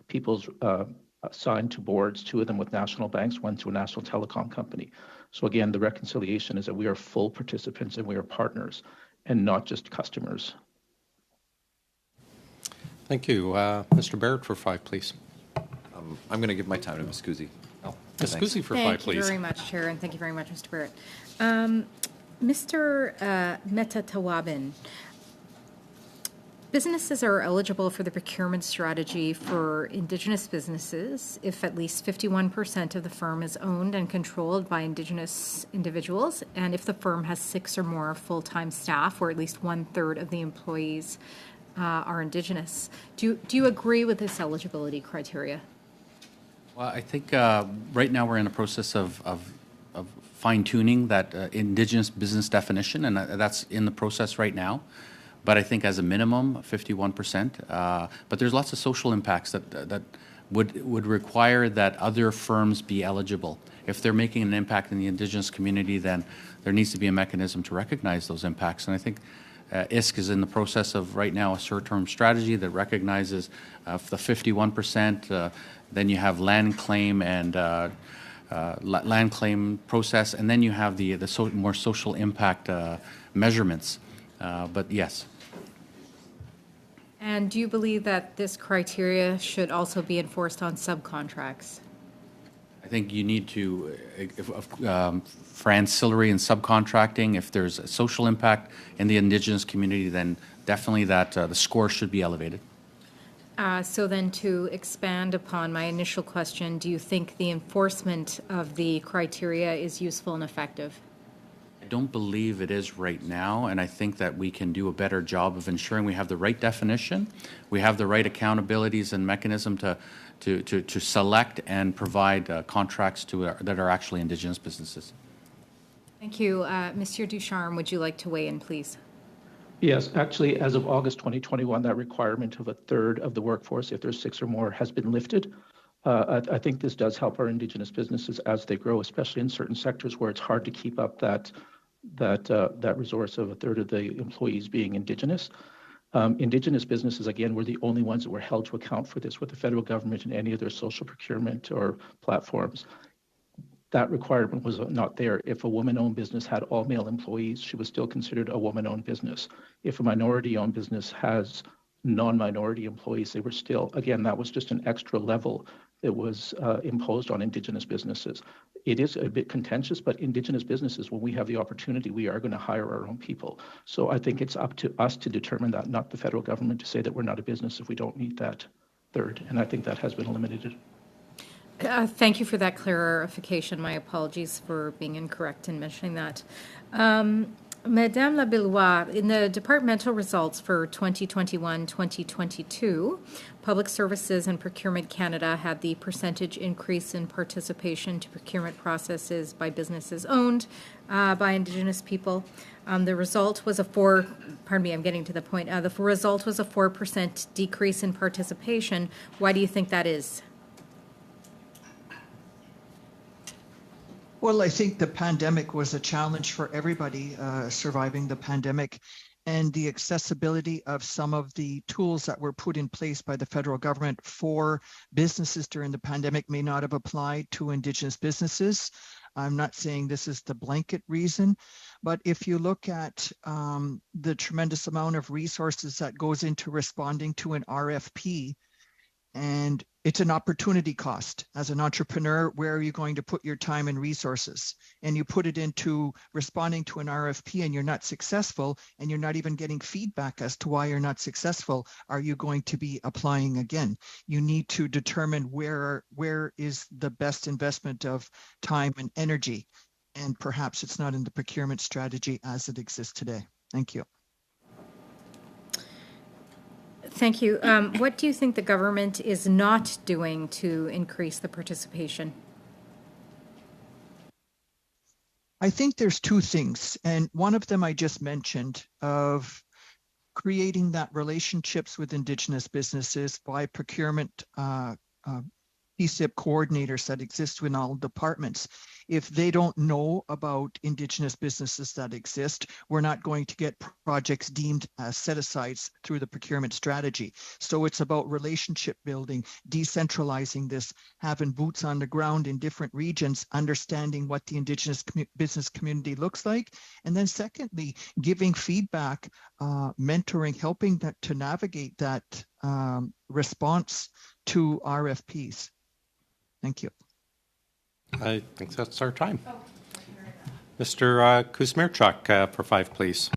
peoples assigned to boards, 2 of them with national banks, 1 to a national telecom company. So again, the reconciliation is that we are full participants and we are partners and not just customers. Thank you. Mr. Barrett for 5, please. I'm going to give my time to Ms. Kuzi. Ms. Kuzi for 5, please. Thank you very much, Chair, and thank you very much, Mr. Barrett. Mr. Metatawabin, businesses are eligible for the procurement strategy for Indigenous businesses if at least 51% of the firm is owned and controlled by Indigenous individuals, and if the firm has 6 or more full-time staff, or at least 1/3 of the employees are Indigenous. Do you agree with this eligibility criteria? Well, I think right now we're in a process of fine-tuning that Indigenous business definition, and that's in the process right now. But I think as a minimum, 51%. But there's lots of social impacts that would require that other firms be eligible. If they're making an impact in the Indigenous community, then there needs to be a mechanism to recognize those impacts. And I think ISK is in the process of right now a short-term strategy that recognizes the 51%. Then you have land claim and land claim process, and then you have the more social impact measurements. But yes. And do you believe that this criteria should also be enforced on subcontracts? I think you need to, for ancillary and subcontracting, if there's a social impact in the Indigenous community, then definitely that the score should be elevated. So then to expand upon my initial question, do you think the enforcement of the criteria is useful and effective? I don't believe it is right now, and I think that we can do a better job of ensuring we have the right definition, we have the right accountabilities and mechanism to select and provide contracts that are actually Indigenous businesses. Thank you. Monsieur Ducharme, would you like to weigh in, please? Yes, actually, as of August 2021, that requirement of a third of the workforce, if there's 6 or more, has been lifted. I think this does help our Indigenous businesses as they grow, especially in certain sectors where it's hard to keep up that resource of a third of the employees being Indigenous. Indigenous businesses, again, were the only ones that were held to account for this with the federal government and any of their social procurement or platforms. That requirement was not there. If a woman-owned business had all male employees, she was still considered a woman-owned business. If a minority-owned business has non-minority employees, they were still, again, that was just an extra level that was imposed on Indigenous businesses. It is a bit contentious, but Indigenous businesses, when we have the opportunity, we are going to hire our own people. So I think it's up to us to determine that, not the federal government to say that we're not a business if we don't meet that third. And I think that has been eliminated. Thank you for that clarification. My apologies for being incorrect in mentioning that. Madame Labillois, in the departmental results for 2021-2022, Public Services and Procurement Canada had the percentage increase in participation to procurement processes by businesses owned by Indigenous people. The result was I'm getting to the point. The result was a 4% decrease in participation. Why do you think that is? Well, I think the pandemic was a challenge for everybody surviving the pandemic, and the accessibility of some of the tools that were put in place by the federal government for businesses during the pandemic may not have applied to Indigenous businesses. I'm not saying this is the blanket reason, but if you look at the tremendous amount of resources that goes into responding to an RFP, and it's an opportunity cost. As an entrepreneur, where are you going to put your time and resources? And you put it into responding to an RFP and you're not successful, and you're not even getting feedback as to why you're not successful. Are you going to be applying again? You need to determine where is the best investment of time and energy. And perhaps it's not in the procurement strategy as it exists today. Thank you. Thank you. What do you think the government is not doing to increase the participation? I think there's 2 things, and one of them I just mentioned, of creating that relationships with Indigenous businesses by procurement PSIP coordinators that exist in all departments. If they don't know about Indigenous businesses that exist, we're not going to get projects deemed as set-asides through the procurement strategy. So it's about relationship building, decentralizing this, having boots on the ground in different regions, understanding what the Indigenous business community looks like. And then secondly, giving feedback, mentoring, helping to navigate that response to RFPs. Thank you. I think that's our time. Mr. Kuzmierczak for 5, please.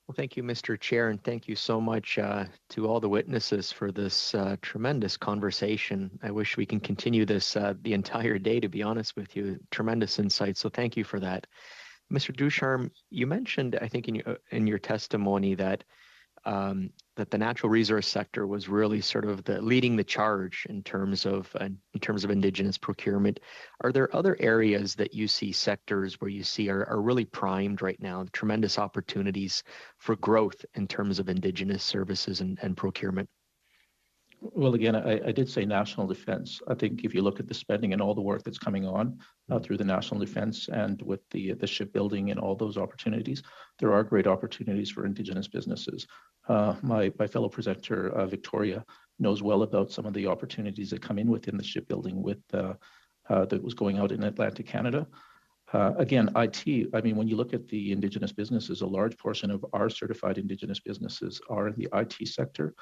Well, thank you, Mr. Chair, and thank you so much to all the witnesses for this tremendous conversation. I wish we can continue this the entire day, to be honest with you. Tremendous insight, so thank you for that. Mr. Ducharme, you mentioned, I think in your testimony that that the natural resource sector was really sort of leading the charge in terms of Indigenous procurement. Are there other areas that you see, sectors where you see are really primed right now, tremendous opportunities for growth in terms of Indigenous services and procurement? Well, again, I did say national defense. I think if you look at the spending and all the work that's coming on through the national defense and with the shipbuilding and all those opportunities, there are great opportunities for Indigenous businesses. My fellow presenter, Victoria, knows well about some of the opportunities that come in within the shipbuilding with that was going out in Atlantic Canada. Again, IT, I mean, when you look at the Indigenous businesses, a large portion of our certified Indigenous businesses are in the IT sector.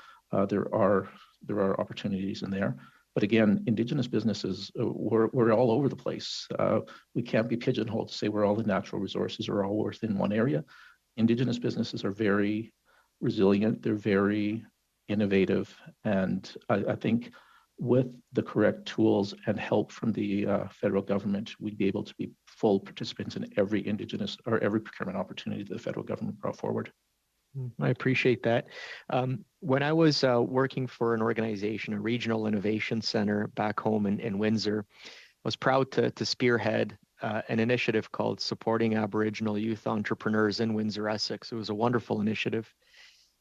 There are opportunities in there. But again, Indigenous businesses, we're all over the place. We can't be pigeonholed to say we're all in natural resources or all within one area. Indigenous businesses are very resilient. They're very innovative. And I think with the correct tools and help from the federal government, we'd be able to be full participants in every Indigenous or every procurement opportunity that the federal government brought forward. I appreciate that. When I was working for an organization, a regional innovation center back home in Windsor, I was proud to spearhead an initiative called Supporting Aboriginal Youth Entrepreneurs in Windsor, Essex. It was a wonderful initiative.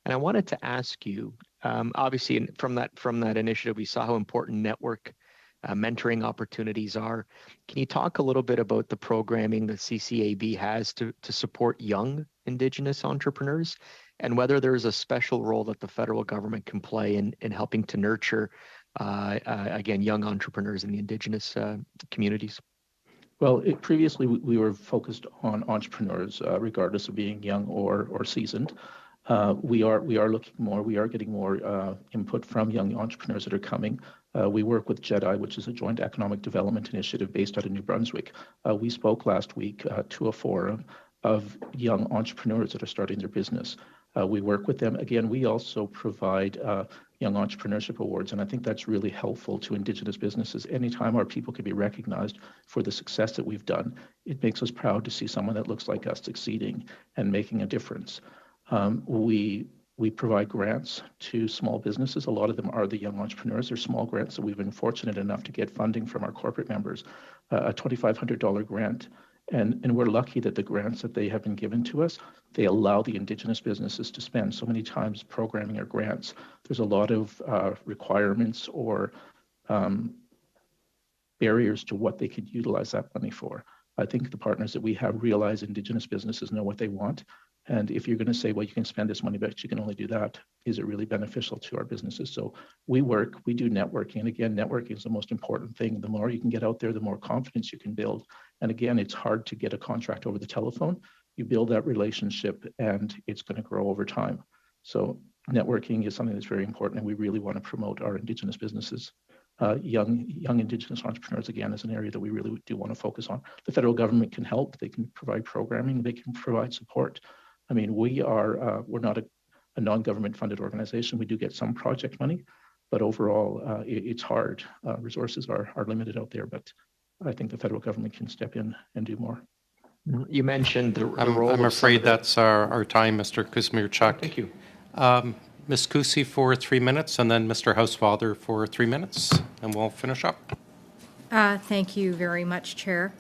And I wanted to ask you, obviously from that initiative, we saw how important network mentoring opportunities are. Can you talk a little bit about the programming that CCAB has to support young Indigenous entrepreneurs, and whether there's a special role that the federal government can play in helping to nurture, again, young entrepreneurs in the Indigenous communities? Well, previously we were focused on entrepreneurs, regardless of being young or seasoned. We are looking more. We are getting more input from young entrepreneurs that are coming. We work with JEDI, which is a joint economic development initiative based out of New Brunswick. We spoke last week to a forum of young entrepreneurs that are starting their business. We work with them. Again, we also provide young entrepreneurship awards, and I think that's really helpful to Indigenous businesses. Anytime our people can be recognized for the success that we've done, it makes us proud to see someone that looks like us succeeding and making a difference. We provide grants to small businesses. A lot of them are the young entrepreneurs. They're small grants that we've been fortunate enough to get funding from our corporate members, a $2,500 grant. And we're lucky that the grants that they have been given to us, they allow the Indigenous businesses to spend. So many times programming or grants, there's a lot of requirements or barriers to what they could utilize that money for. I think the partners that we have realize Indigenous businesses know what they want. And if you're going to say, well, you can spend this money, but you can only do that, is it really beneficial to our businesses? So we do networking. And again, networking is the most important thing. The more you can get out there, the more confidence you can build. And again, it's hard to get a contract over the telephone. You build that relationship and it's going to grow over time. So networking is something that's very important. And we really want to promote our Indigenous businesses. Young Indigenous entrepreneurs, again, is an area that we really do want to focus on. The federal government can help. They can provide programming. They can provide support. I mean, we're not a non-government funded organization. We do get some project money, but overall, it's hard. Resources are limited out there, but I think the federal government can step in and do more. You mentioned the role. I'm afraid that's our time, Mr. Kuzmierczak. Thank you. Ms. Kusi for 3 minutes, and then Mr. Housefather for 3 minutes, and we'll finish up. Thank you very much, Chair.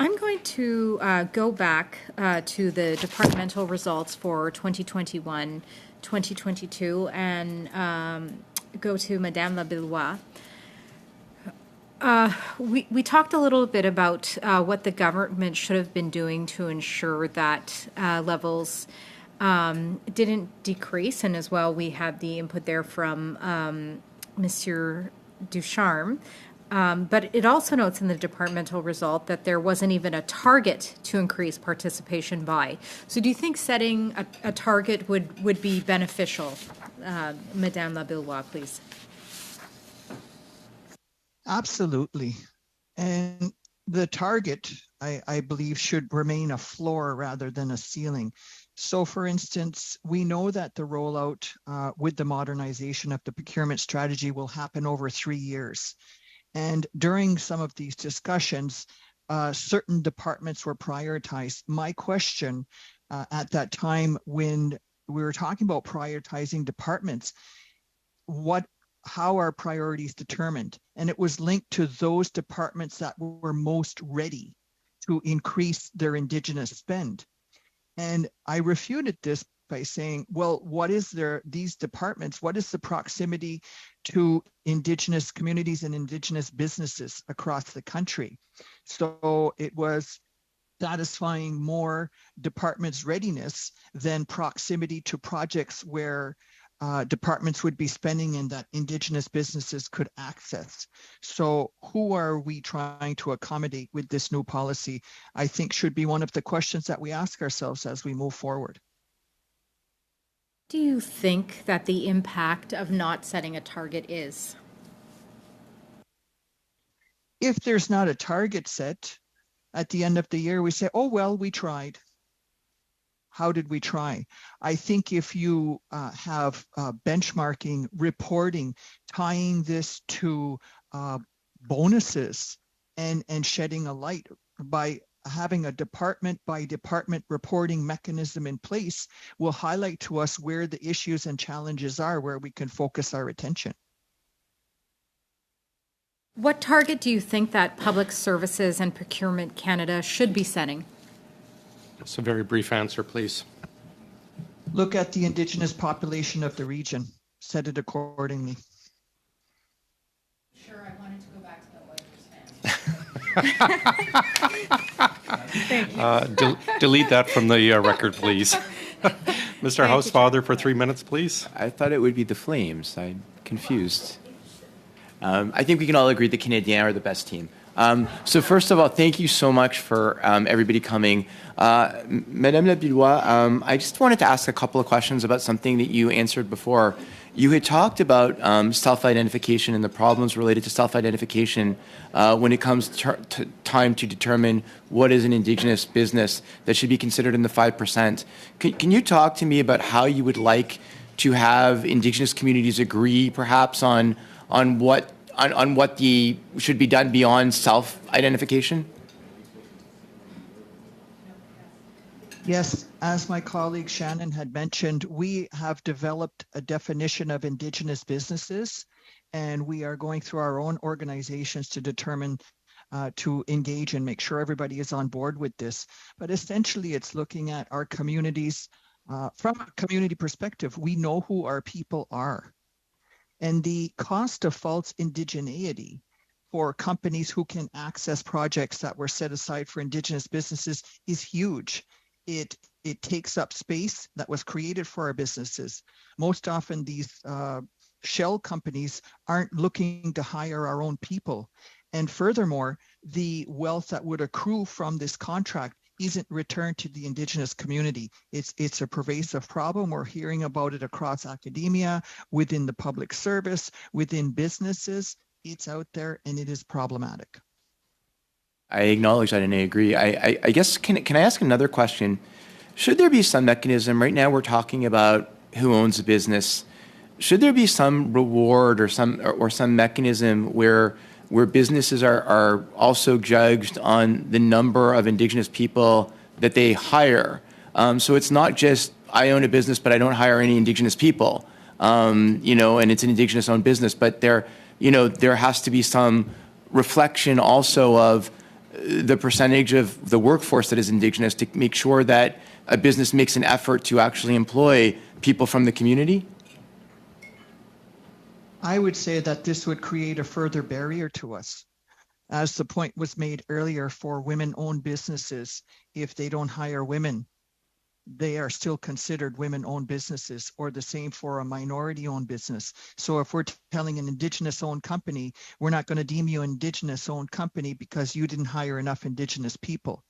I'm going to go back to the departmental results for 2021, 2022, and go to Madame Labillois. We talked a little bit about what the government should have been doing to ensure that levels didn't decrease, and as well we had the input there from Monsieur Ducharme. But it also notes in the departmental result that there wasn't even a target to increase participation by. So do you think setting a target would be beneficial? Madame Labillois, please. Absolutely. And the target, I believe, should remain a floor rather than a ceiling. So, for instance, we know that the rollout with the modernization of the procurement strategy will happen over 3 years. And during some of these discussions, certain departments were prioritized. My question at that time when we were talking about prioritizing departments, how are priorities determined? And it was linked to those departments that were most ready to increase their Indigenous spend. And I refuted this by saying, well, what is these departments? What is the proximity to Indigenous communities and Indigenous businesses across the country? So it was satisfying more departments' readiness than proximity to projects where departments would be spending and that Indigenous businesses could access. So who are we trying to accommodate with this new policy? I think should be one of the questions that we ask ourselves as we move forward. Do you think that the impact of not setting a target is? If there's not a target set, at the end of the year, we say, oh, well, we tried. How did we try? I think if you have benchmarking, reporting, tying this to bonuses and shedding a light by having a department by department reporting mechanism in place will highlight to us where the issues and challenges are, where we can focus our attention. What target do you think that Public Services and Procurement Canada should be setting? Just a very brief answer, please. Look at the Indigenous population of the region. Set it accordingly. Sure, I wanted to go back to the Oilers fans. Delete that from the record, please. Mr. Housefather, for 3 minutes, please. I thought it would be the Flames. I'm confused. I think we can all agree the Canadiens are the best team. So first of all, thank you so much for everybody coming. Madame Labillois, I just wanted to ask a couple of questions about something that you answered before. You had talked about self-identification and the problems related to self-identification when it comes to time to determine what is an Indigenous business that should be considered in the 5%. Can you talk to me about how you would like to have Indigenous communities agree perhaps on what the should be done beyond self-identification? Yes, as my colleague Shannon had mentioned, we have developed a definition of Indigenous businesses, and we are going through our own organizations to determine to engage and make sure everybody is on board with this. But essentially, it's looking at our communities from a community perspective. We know who our people are. And the cost of false indigeneity for companies who can access projects that were set aside for Indigenous businesses is huge. It takes up space that was created for our businesses. Most often these shell companies aren't looking to hire our own people. And furthermore, the wealth that would accrue from this contract isn't returned to the Indigenous community. It's a pervasive problem. We're hearing about it across academia, within the public service, within businesses. It's out there and it is problematic. I acknowledge that and I agree. I guess, can I ask another question? Should there be some mechanism, right now we're talking about who owns a business, should there be some reward or some mechanism where businesses are also judged on the number of Indigenous people that they hire? So it's not just, I own a business, but I don't hire any Indigenous people, and it's an Indigenous-owned business, but there has to be some reflection also of the percentage of the workforce that is Indigenous to make sure that a business makes an effort to actually employ people from the community? I would say that this would create a further barrier to us. As the point was made earlier, for women-owned businesses, if they don't hire women, they are still considered women-owned businesses, or the same for a minority-owned business. So if we're telling an Indigenous-owned company, we're not going to deem you an Indigenous-owned company because you didn't hire enough Indigenous people.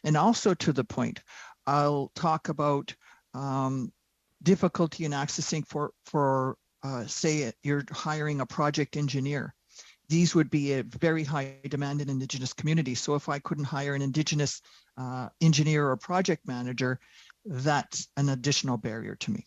And also to the point, I'll talk about difficulty in accessing for say you're hiring a project engineer. These would be a very high demand in Indigenous communities. So if I couldn't hire an Indigenous engineer or project manager, that's an additional barrier to me.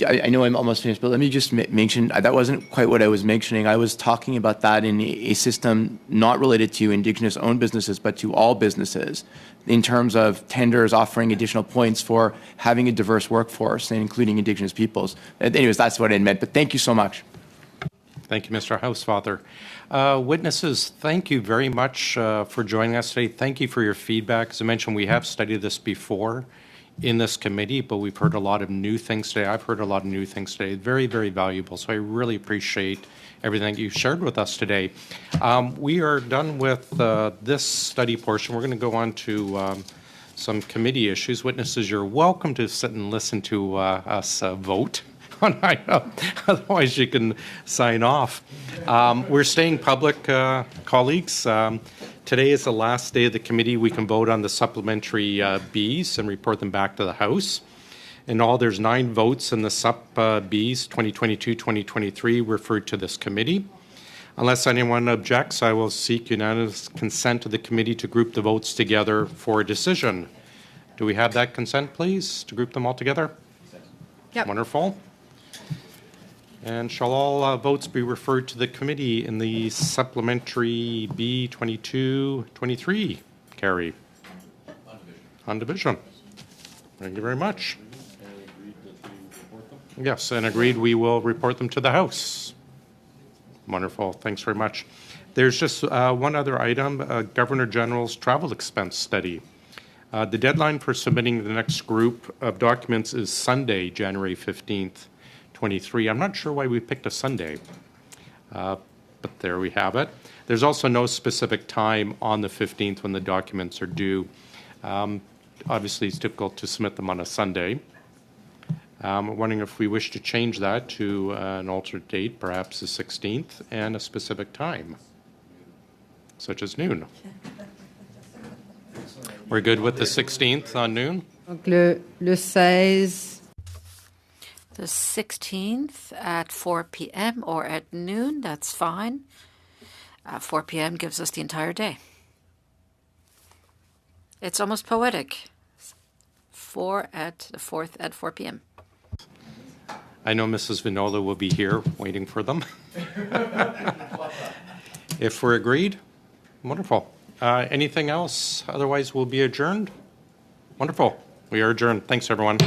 I know I'm almost finished, but let me just mention, that wasn't quite what I was mentioning. I was talking about that in a system not related to Indigenous-owned businesses, but to all businesses, in terms of tenders offering additional points for having a diverse workforce and including Indigenous peoples. Anyways, that's what I meant, but thank you so much. Thank you, Mr. Housefather. Witnesses, thank you very much for joining us today. Thank you for your feedback. As I mentioned, we have studied this before in this committee, but we've heard a lot of new things today. I've heard a lot of new things today. Very, very valuable. So I really appreciate everything you shared with us today. We are done with this study portion. We're going to go on to some committee issues. Witnesses, you're welcome to sit and listen to us vote on. I know. Otherwise, you can sign off. We're staying public, colleagues. Today is the last day of the committee. We can vote on the supplementary Bs and report them back to the House. In all, there's 9 votes in the Sup Bs 2022-2023 referred to this committee. Unless anyone objects, I will seek unanimous consent of the committee to group the votes together for a decision. Do we have that consent, please, to group them all together? Yep. Wonderful. And shall all votes be referred to the committee in the supplementary B22-23, Carrie? On division. Thank you very much. Yes, and agreed we will report them to the House. Wonderful. Thanks very much. There's just one other item, Governor General's travel expense study. The deadline for submitting the next group of documents is Sunday, January 15th, 23. I'm not sure why we picked a Sunday, but there we have it. There's also no specific time on the 15th when the documents are due. Obviously, it's difficult to submit them on a Sunday. I'm wondering if we wish to change that to an alternate date, perhaps the 16th, and a specific time, such as noon. We're good with the 16th on noon? Donc le 16. The 16th at 4 p.m. or at noon, that's fine. 4 p.m. gives us the entire day. It's almost poetic. 4 at the 4th at 4 p.m. I know Mrs. Vinola will be here waiting for them. If we're agreed, wonderful. Anything else? Otherwise, we'll be adjourned. Wonderful. We are adjourned. Thanks, everyone.